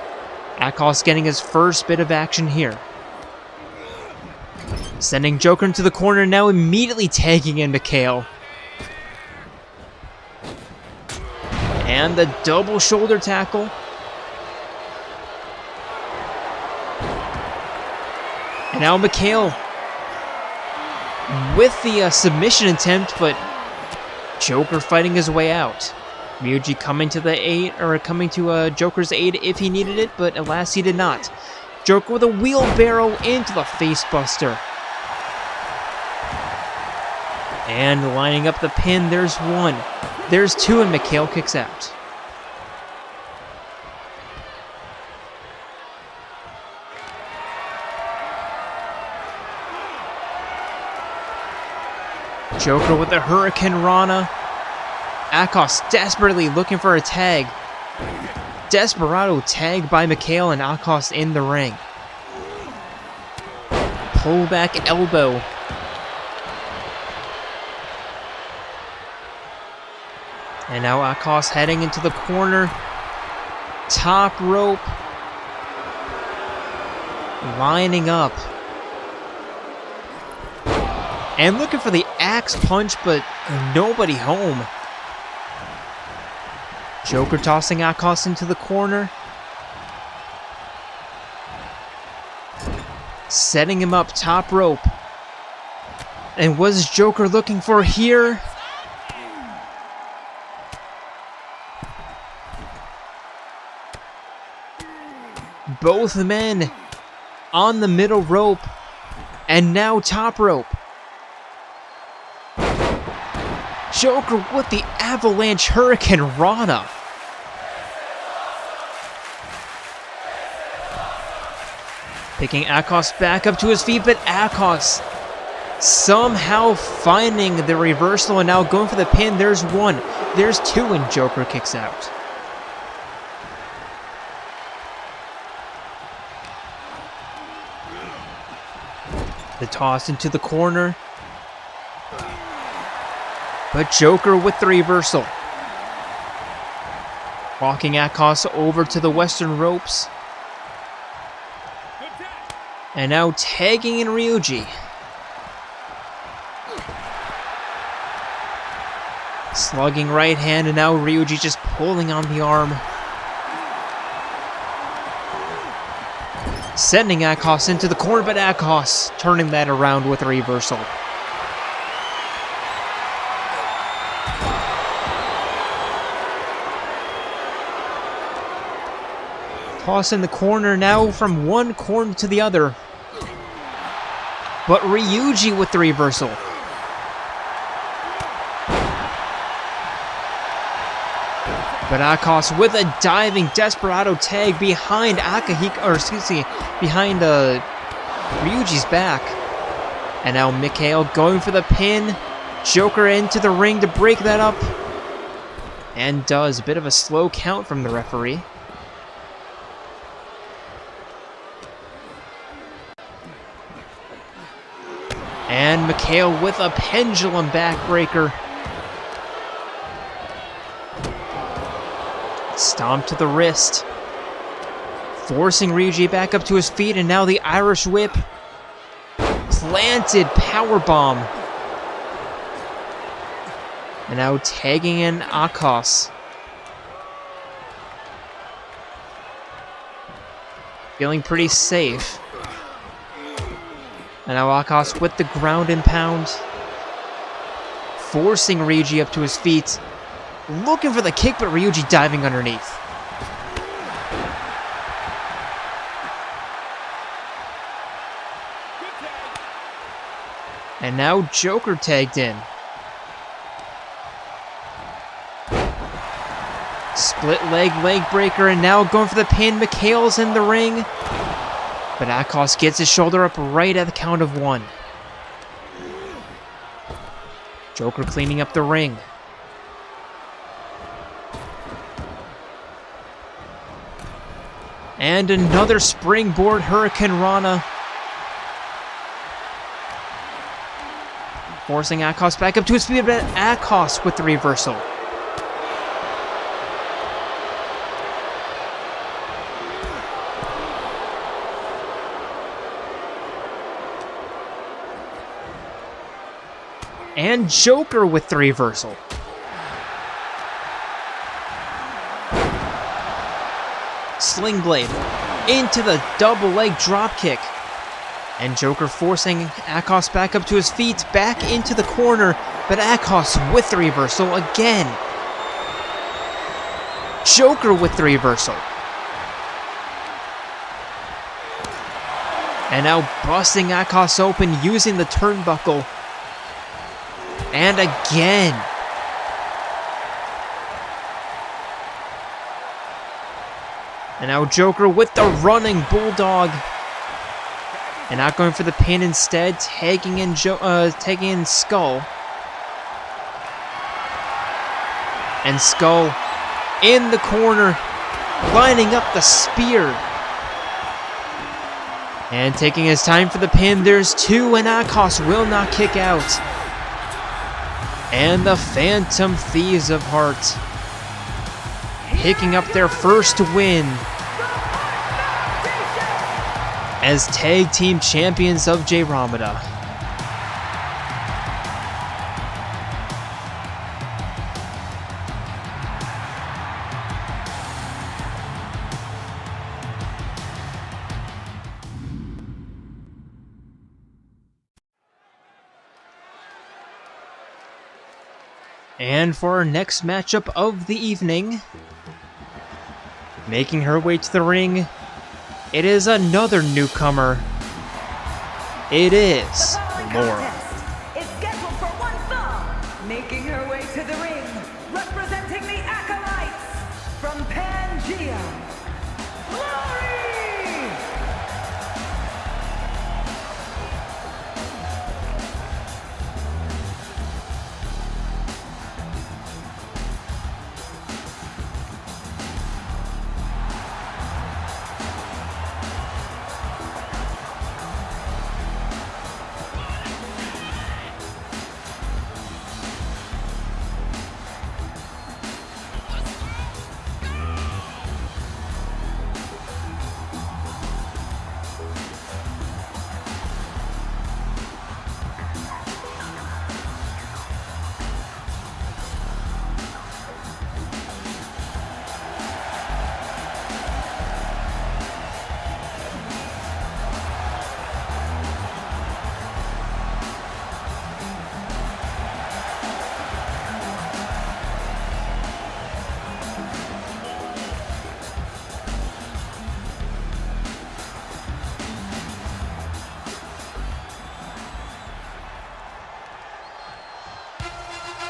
Akos getting his first bit of action here. Sending Joker into the corner, now immediately tagging in Mikhail. And the double shoulder tackle. And now Mikhail with the submission attempt, but Joker fighting his way out. Ryuji coming to the aid, or coming to Joker's aid if he needed it, but alas he did not. Joker with a wheelbarrow into the facebuster. And lining up the pin, there's one. There's two, and Mikhail kicks out. Joker with the Hurricane Rana. Akos desperately looking for a tag. Desperado tag by Mikhail, and Akos in the ring. Pullback elbow. And now Akos heading into the corner. Top rope. Lining up. And looking for the axe punch, but nobody home. Joker tossing Akos into the corner. Setting him up top rope. And what is Joker looking for here? Both men on the middle rope. And now top rope. Joker with the Avalanche Hurricane Rana. Picking Akos back up to his feet, but Akos somehow finding the reversal and now going for the pin. There's one, there's two, and Joker kicks out. The toss into the corner. But Joker with the reversal. Walking Akos over to the western ropes. And now tagging in Ryuji. Slugging right hand, and now Ryuji just pulling on the arm. Sending Akos into the corner, but Akos turning that around with a reversal. Toss in the corner now from one corner to the other. But Ryuji with the reversal. But Akos with a diving desperado tag behind Akihiko, or excuse me, behind Ryuji's back. And now Mikhail going for the pin. Joker into the ring to break that up. And does. A bit of a slow count from the referee. And Mikhail with a pendulum backbreaker. Stomp to the wrist. Forcing Ryuji back up to his feet, and now the Irish whip. Planted powerbomb. And now tagging in Akos. Feeling pretty safe. And now Akos with the ground and pound. Forcing Ryuji up to his feet. Looking for the kick, but Ryuji diving underneath. And now Joker tagged in. Split leg breaker, and now going for the pin. Mikhail's in the ring. But Akos gets his shoulder up right at the count of 1. Joker cleaning up the ring. And another springboard Hurricane Rana. Forcing Akos back up to his feet, but Akos with the reversal. And Joker with the reversal. Sling blade into the double leg drop kick. And Joker forcing Akos back up to his feet, back into the corner, but Akos with the reversal again. Joker with the reversal. And now busting Akos open using the turnbuckle. And again. And now Joker with the running bulldog. And not going for the pin instead, tagging in Skull. And Skull in the corner, lining up the spear. And taking his time for the pin, there's 2, and Akos will not kick out. And the Phantom Thieves of Heart picking up their first win as tag team champions of Jayromoda. And for our next matchup of the evening, making her way to the ring, it is another newcomer. It is Lora. Is scheduled for 1 fall, making her way to the ring, representing the Acolytes from Pangea. Glory!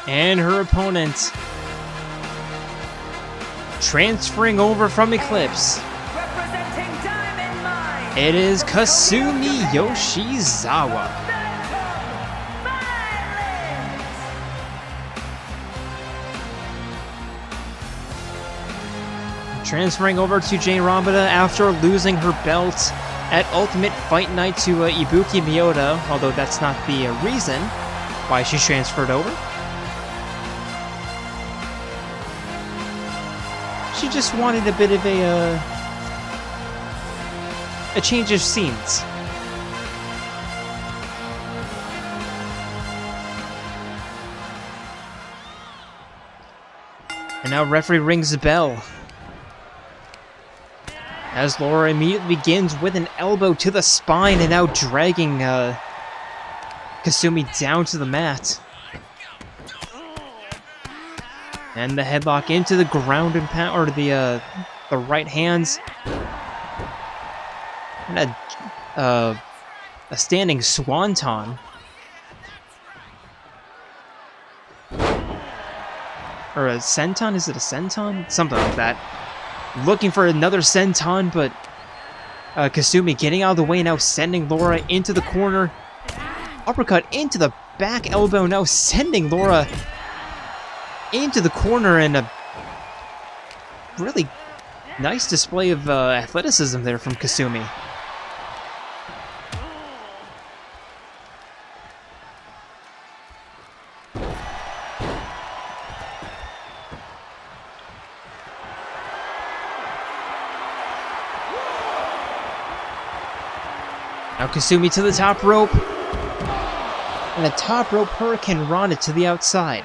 And her opponent, transferring over from Eclipse, Representing Diamond Mine, it is Kasumi Yoshizawa. Transferring over to Jayromada after losing her belt at Ultimate Fight Night to Ibuki Miyota, although that's not the reason why she transferred over. She just wanted a bit of a change of scenes. And now referee rings the bell as Lora immediately begins with an elbow to the spine and now dragging Kasumi down to the mat. And the headlock into the ground and pound, or the right hands. And a standing swanton. Or a senton? Is it a senton? Something like that. Looking for another senton, but Kasumi getting out of the way now, sending Lora into the corner. Uppercut into the back elbow, now sending Lora into the corner, and a really nice display of athleticism there from Kasumi. Now Kasumi to the top rope. And a top rope Hurricane Rana to the outside.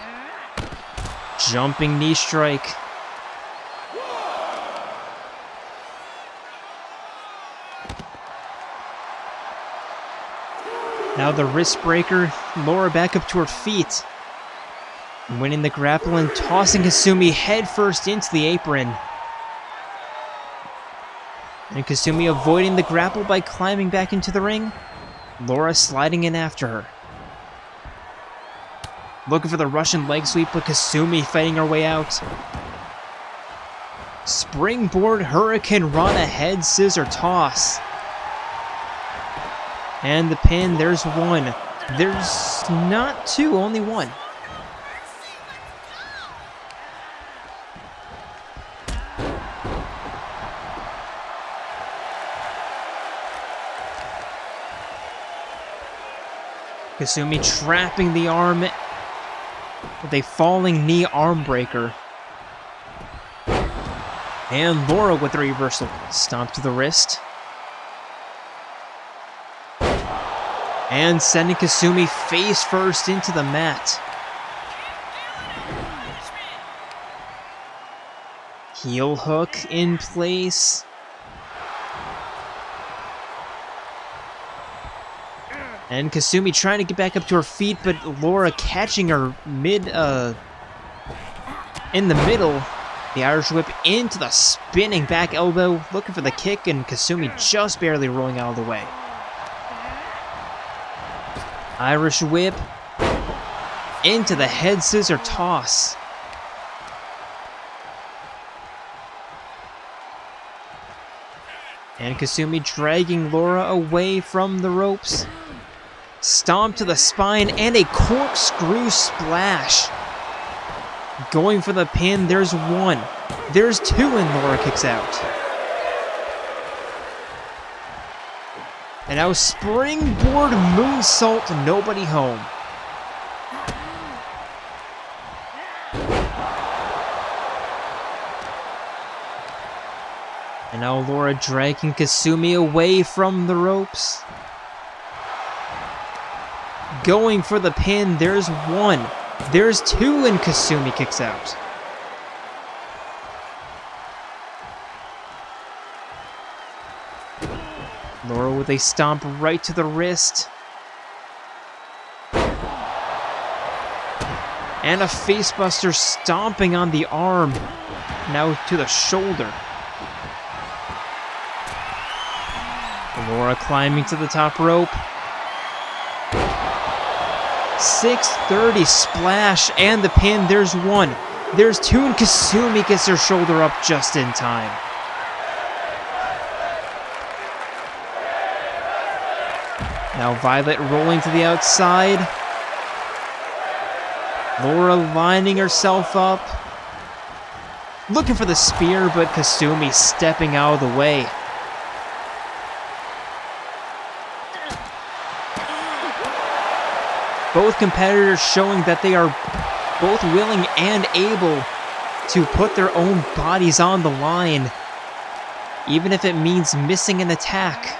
Jumping knee strike. Now the wrist breaker. Lora back up to her feet. Winning the grapple and tossing Kasumi headfirst into the apron. And Kasumi avoiding the grapple by climbing back into the ring. Lora sliding in after her. Looking for the Russian leg sweep, but Kasumi fighting her way out. Springboard Hurricane Rana head scissor toss. And the pin, there's one. There's not two, only one. Kasumi trapping the arm with a falling knee arm breaker. And Lora with the reversal. Stomp to the wrist. And sending Kasumi face first into the mat. Heel hook in place. And Kasumi trying to get back up to her feet, but Lora catching her in the middle. The Irish whip into the spinning back elbow, looking for the kick, and Kasumi just barely rolling out of the way. Irish whip into the head scissor toss. And Kasumi dragging Lora away from the ropes. Stomp to the spine and a corkscrew splash. Going for the pin, there's one. There's two, and Lora kicks out. And now springboard moonsault, nobody home. And now Lora dragging Kasumi away from the ropes. Going for the pin, there's one. There's two, and Kasumi kicks out. Lora with a stomp right to the wrist. And a facebuster stomping on the arm. Now to the shoulder. Lora climbing to the top rope. 630 splash and the pin. There's one. There's two, and Kasumi gets her shoulder up just in time. Now Violet rolling to the outside. Lora lining herself up. Looking for the spear, but Kasumi stepping out of the way. Both competitors showing that they are both willing and able to put their own bodies on the line, even if it means missing an attack.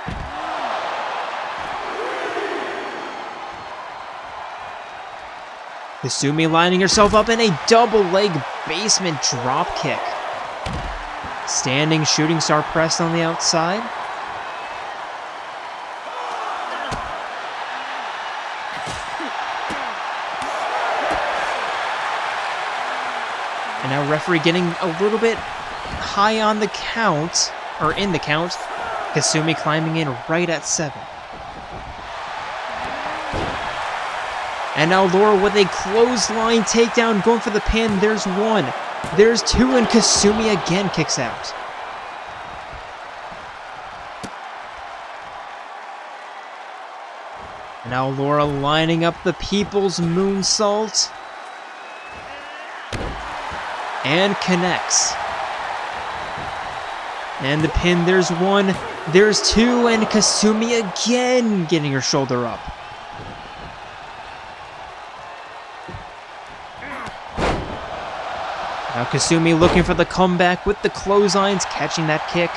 Kasumi lining herself up in a double leg basement drop kick. Standing shooting star press on the outside. And now referee getting a little bit high on the count, or in the count. Kasumi climbing in right at 7. And now Lora with a clothesline takedown, going for the pin. There's one. There's two, and Kasumi again kicks out. And now Lora lining up the People's Moonsault. And connects. And the pin, there's one, there's two, and Kasumi again getting her shoulder up. Now Kasumi looking for the comeback with the clotheslines, catching that kick.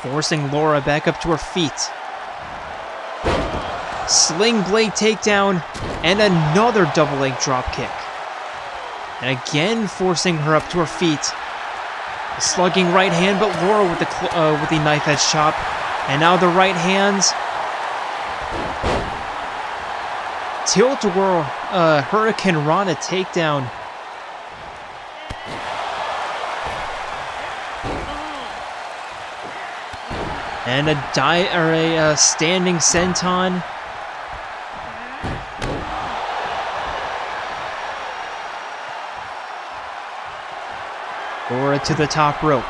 Forcing Lora back up to her feet. Sling blade takedown, and another double leg drop kick. And again forcing her up to her feet. A slugging right hand, but Lora with the knife edge chop. And now the right hands. Tilt-a-whirl, Hurricane Rana takedown. And a standing senton. Lora to the top rope.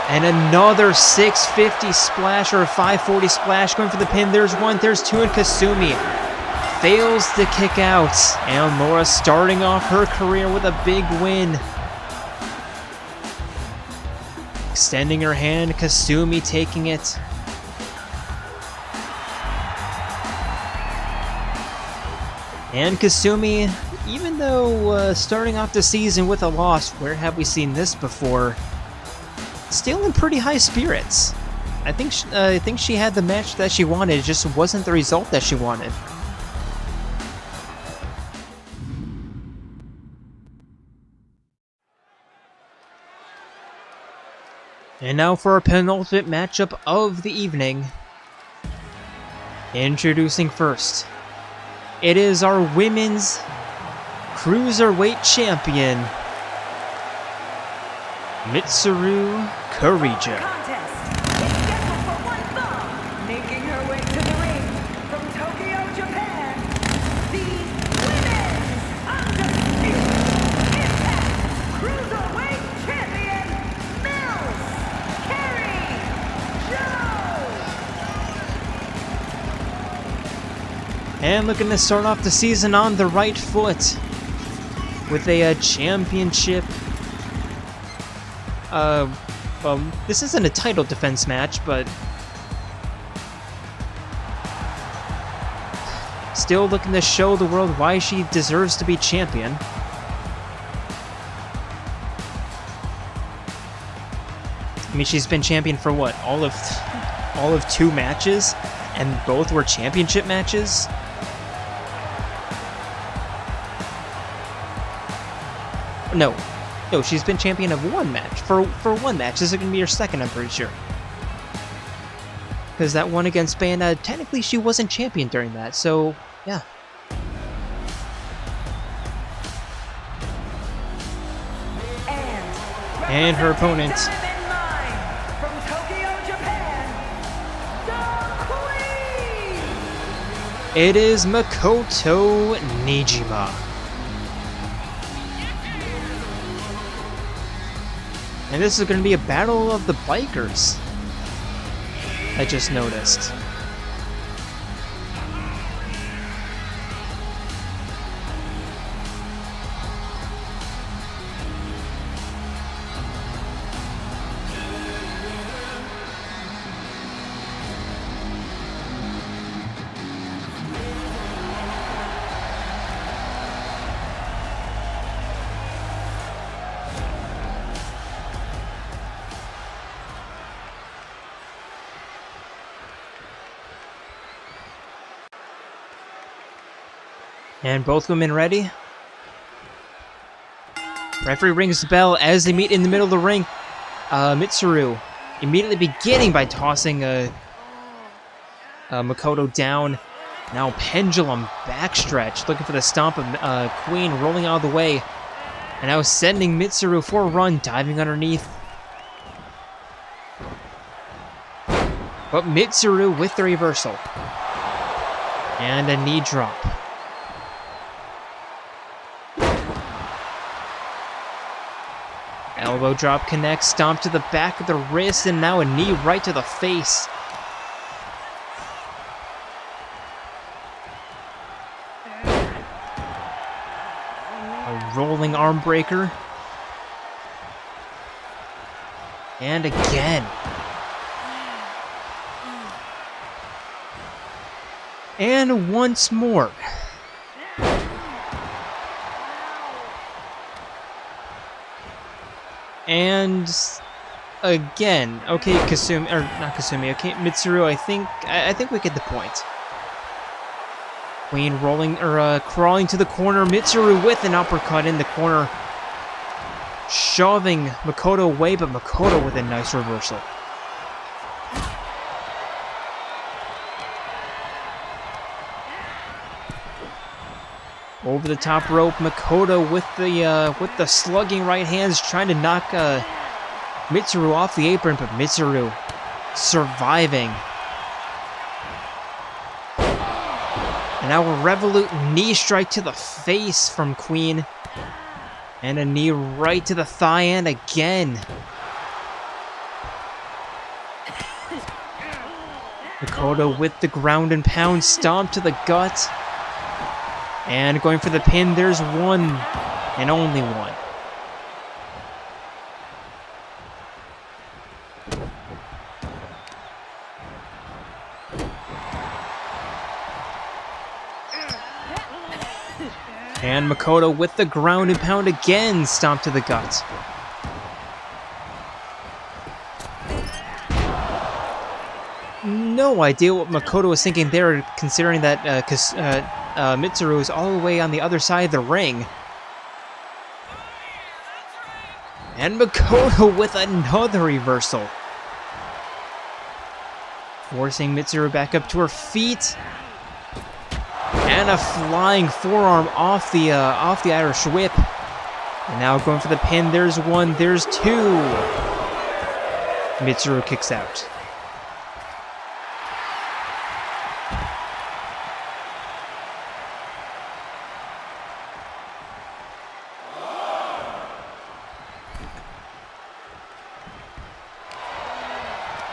And another 650 splash, or a 540 splash, going for the pin. There's one, there's two, and Kasumi fails to kick out. And Lora starting off her career with a big win. Extending her hand, Kasumi taking it. And Kasumi, even though starting off the season with a loss, where have we seen this before? Still in pretty high spirits. I think she had the match that she wanted, it just wasn't the result that she wanted. And now for our penultimate matchup of the evening. Introducing first, it is our women's cruiserweight champion, Mitsuru Kirijo. Making her way to the ring from Tokyo, Japan, the women's undisputed Impact Cruiserweight Champion, Kirijo. And looking to start off the season on the right foot with a championship. Well, this isn't a title defense match, but still looking to show the world why she deserves to be champion. I mean, she's been champion for what? All of 2 matches, and both were championship matches. No, she's been champion of 1 match. For 1 match. This is going to be her second, I'm pretty sure. Because that one against Bana, technically she wasn't champion during that, so yeah. And her opponent. From Tokyo, Japan, the Queen! It is Makoto Niijima. And this is going to be a battle of the bikers, I just noticed. And both women ready. Referee rings the bell as they meet in the middle of the ring. Mitsuru immediately beginning by tossing Makoto down. Now pendulum backstretch, looking for the stomp of Queen, rolling out of the way. And now sending Mitsuru for a run, diving underneath. But Mitsuru with the reversal. And a knee drop. Elbow drop connects, stomp to the back of the wrist, and now a knee right to the face. A rolling arm breaker. And again. And once more. And again. Okay, Kasumi, or not Kasumi, okay, Mitsuru, I think we get the point. Queen rolling, or crawling to the corner. Mitsuru with an uppercut in the corner. Shoving Makoto away, but Makoto with a nice reversal. Over the top rope, Makoto with the slugging right hands, trying to knock Mitsuru off the apron, but Mitsuru surviving. And now a revolute knee strike to the face from Queen. And a knee right to the thigh, and again. Makoto with the ground and pound stomp to the gut. And going for the pin, there's one, and only one. And Makoto with the ground and pound again, stomp to the gut. No idea what Makoto was thinking there, considering that Mitsuru is all the way on the other side of the ring. And Makoto with another reversal. Forcing Mitsuru back up to her feet. And a flying forearm off the Irish whip. And now going for the pin. There's one, there's two. Mitsuru kicks out.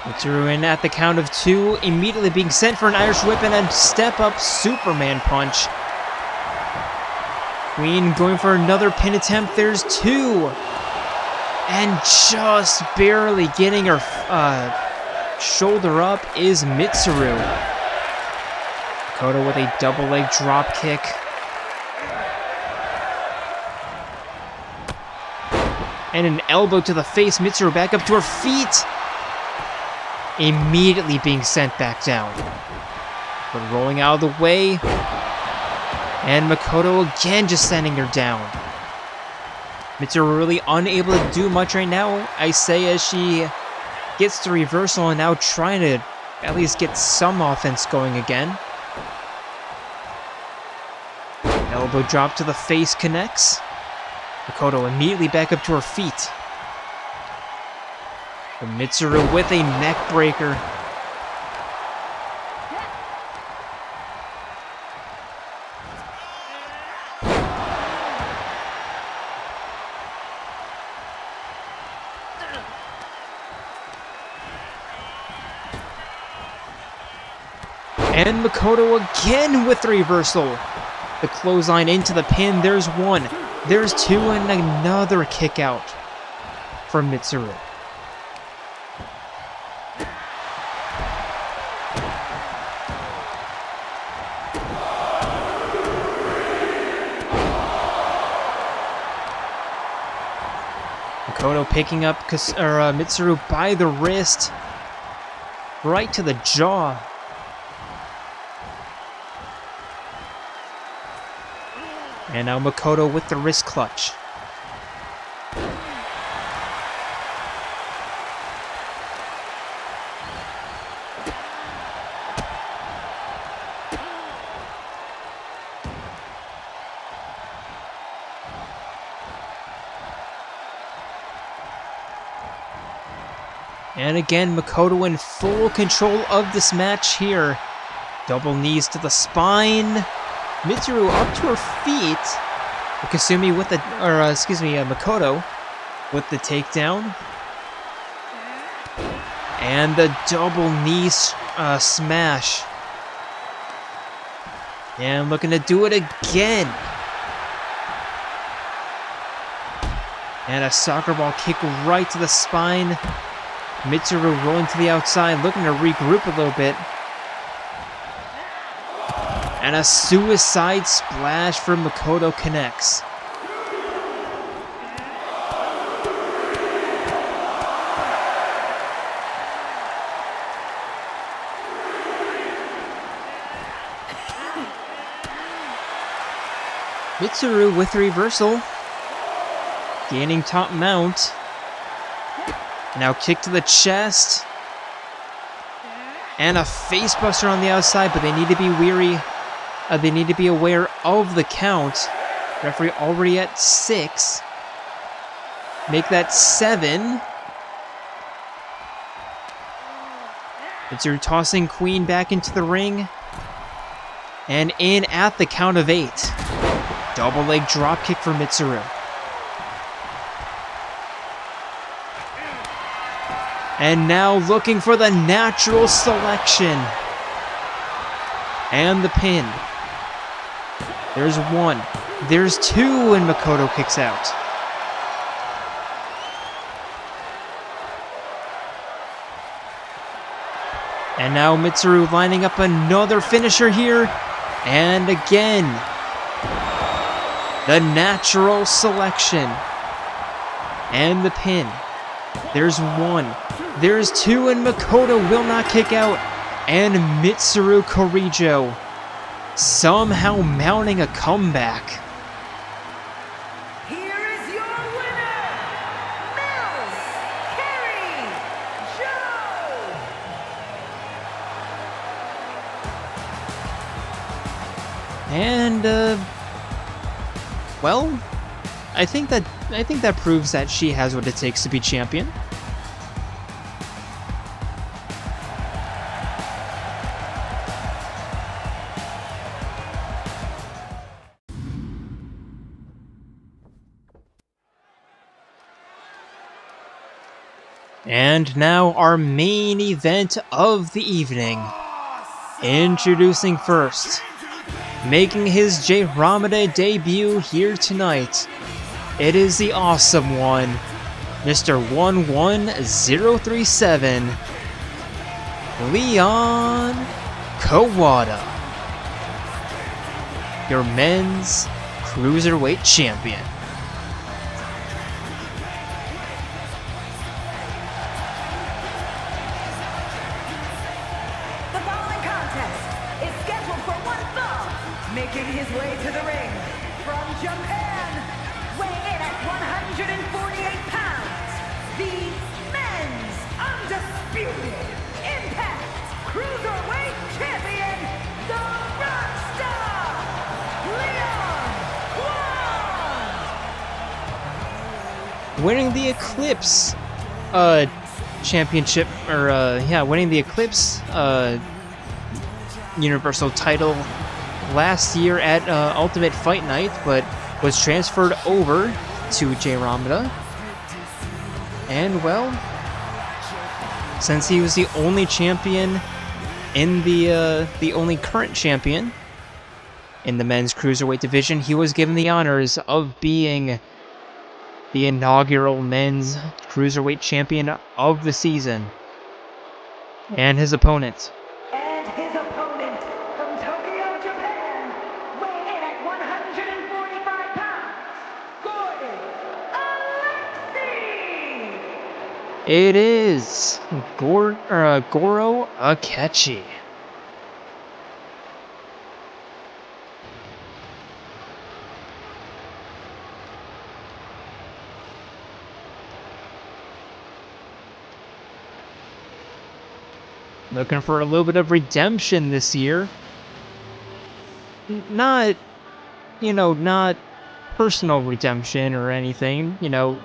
Mitsuru in at the count of two, immediately being sent for an Irish whip and a step-up Superman punch. Queen going for another pin attempt, there's two! And just barely getting her shoulder up is Mitsuru. Makoto with a double leg drop kick. And an elbow to the face, Mitsuru back up to her feet! Immediately being sent back down. But rolling out of the way. And Makoto again just sending her down. Mitsuru really unable to do much right now, I say, as she gets the reversal and now trying to at least get some offense going again. Elbow drop to the face connects. Makoto immediately back up to her feet. But Mitsuru with a neck breaker. And Makoto again with the reversal. The clothesline into the pin. There's one. There's two, and another kick out from Mitsuru. Makoto picking up Mitsuru by the wrist, right to the jaw. And now Makoto with the wrist clutch. And again, Makoto in full control of this match here. Double knees to the spine. Mitsuru up to her feet. Kasumi with the, Makoto with the takedown. And the double knee smash. And looking to do it again. And a soccer ball kick right to the spine. Mitsuru rolling to the outside, looking to regroup a little bit. And a suicide splash for Makoto connects. Mitsuru with the reversal. Gaining top mount. Now kick to the chest. And a facebuster on the outside, but they need to be weary. They need to be aware of the count. Referee already at 6. Make that 7. Mitsuru tossing Queen back into the ring. And in at the count of 8. Double leg drop kick for Mitsuru. And now looking for the natural selection. And the pin. There's 1. There's 2, and Makoto kicks out. And now Mitsuru lining up another finisher here. And again, the natural selection. And the pin. There's 1. There's 2, and Makoto will not kick out. And Mitsuru Kirijo somehow mounting a comeback. Here is your winner, Kirijo! And well, I think that proves that she has what it takes to be champion. And now our main event of the evening. Introducing first, making his Jayromoda debut here tonight. It is the awesome one, Mr. 11037, Leon Kuwata, your men's cruiserweight champion. Making his way to the ring from Japan, weighing in at 148 pounds, the men's undisputed Impact Cruiserweight Champion, the Rockstar, Leon Kuwata! Winning the Eclipse championship, winning the Eclipse Universal title last year at Ultimate Fight Night, but was transferred over to Jayromada. And well, since he was the only champion in the only current champion in the men's cruiserweight division, he was given the honors of being the inaugural men's cruiserweight champion of the season. And his opponent, it is Goro Akechi. Looking for a little bit of redemption this year. Not personal redemption or anything.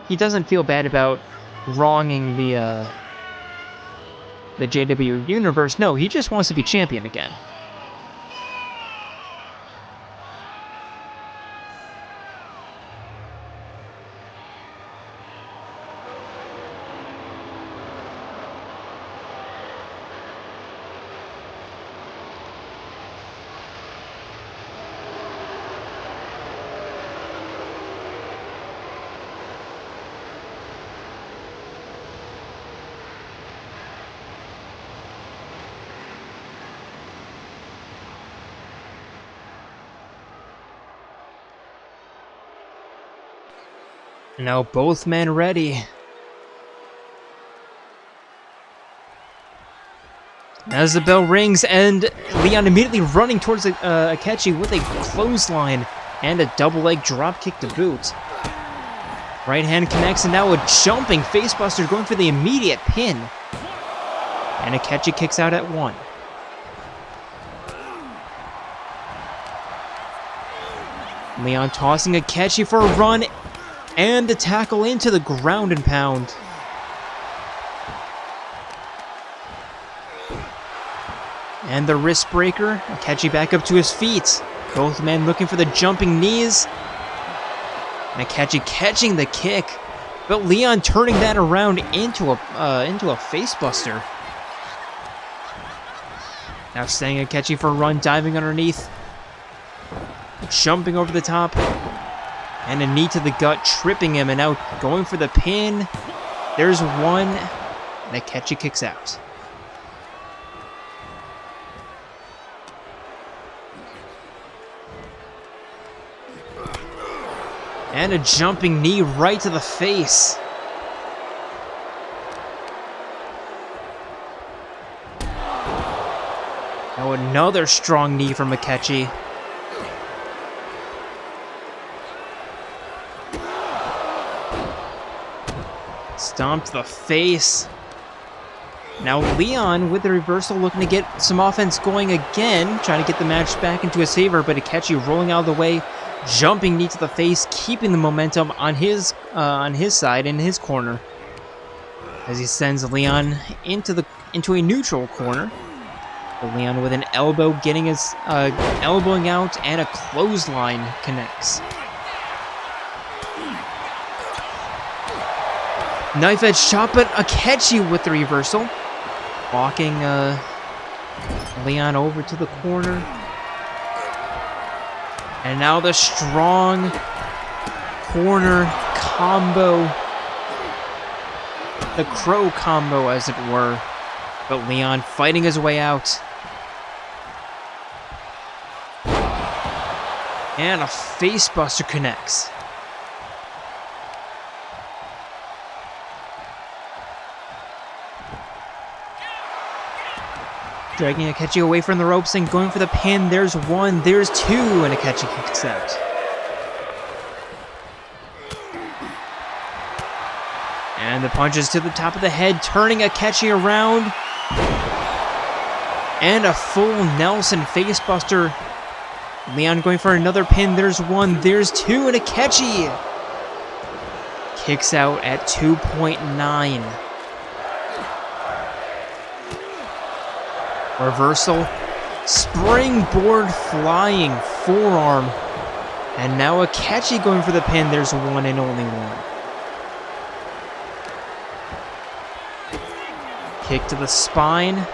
He doesn't feel bad about wronging the the JWE Universe. No, he just wants to be champion again. Now both men ready. As the bell rings, and Leon immediately running towards Akechi with a clothesline and a double leg drop kick to boot. Right hand connects, and now a jumping facebuster going for the immediate pin. And Akechi kicks out at 1. Leon tossing Akechi for a run. And the tackle into the ground and pound. And the wrist breaker. Akechi back up to his feet. Both men looking for the jumping knees. And Akechi catching the kick. But Leon turning that around into a facebuster. Now staying Akechi for a run, diving underneath. Jumping over the top. And a knee to the gut, tripping him, and now going for the pin. There's 1, and Akechi kicks out. And a jumping knee right to the face. Now another strong knee from Akechi. Stomp to the face. Now Leon with the reversal looking to get some offense going again, trying to get the match back into his favor, but Akechi rolling out of the way, jumping knee to the face, keeping the momentum on his side, in his corner, as he sends Leon into a neutral corner. But Leon with an elbow, getting his elbowing out, and a clothesline connects. Knife edge shot, but Akechi with the reversal. Walking Leon over to the corner. And now the strong corner combo. The crow combo, as it were. But Leon fighting his way out. And a facebuster connects. Dragging Akechi away from the ropes and going for the pin. There's 1, there's 2, and Akechi kicks out. And the punches to the top of the head, turning Akechi around. And a full Nelson facebuster. Leon going for another pin. There's 1, there's 2, and Akechi kicks out at 2.9. Reversal, springboard flying forearm, and now Akechi going for the pin. There's 1 and only 1. Kick to the spine,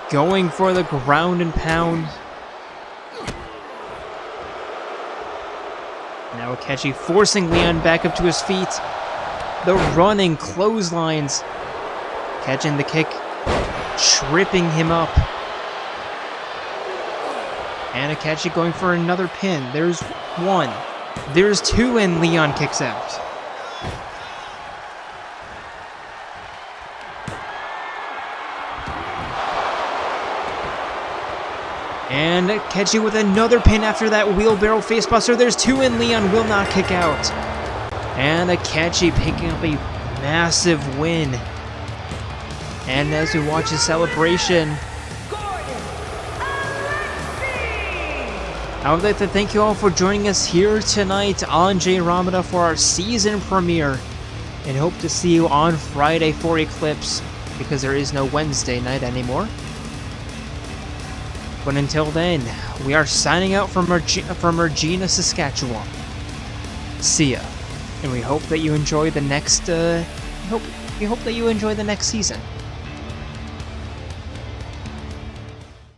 going for the ground and pound. Now Akechi forcing Leon back up to his feet. The running clotheslines, catching the kick. Tripping him up. And Akechi going for another pin. There's 1. There's 2, and Leon kicks out. And Akechi with another pin after that wheelbarrow facebuster. There's 2, and Leon will not kick out. And Akechi picking up a massive win. And as we watch his celebration, I would like to thank you all for joining us here tonight on Jayromoda for our season premiere, and hope to see you on Friday for Eclipse. because there is no Wednesday night anymore. But until then, we are signing out from Regina, Saskatchewan. See ya, and we hope that you enjoy the next. We hope that you enjoy the next season.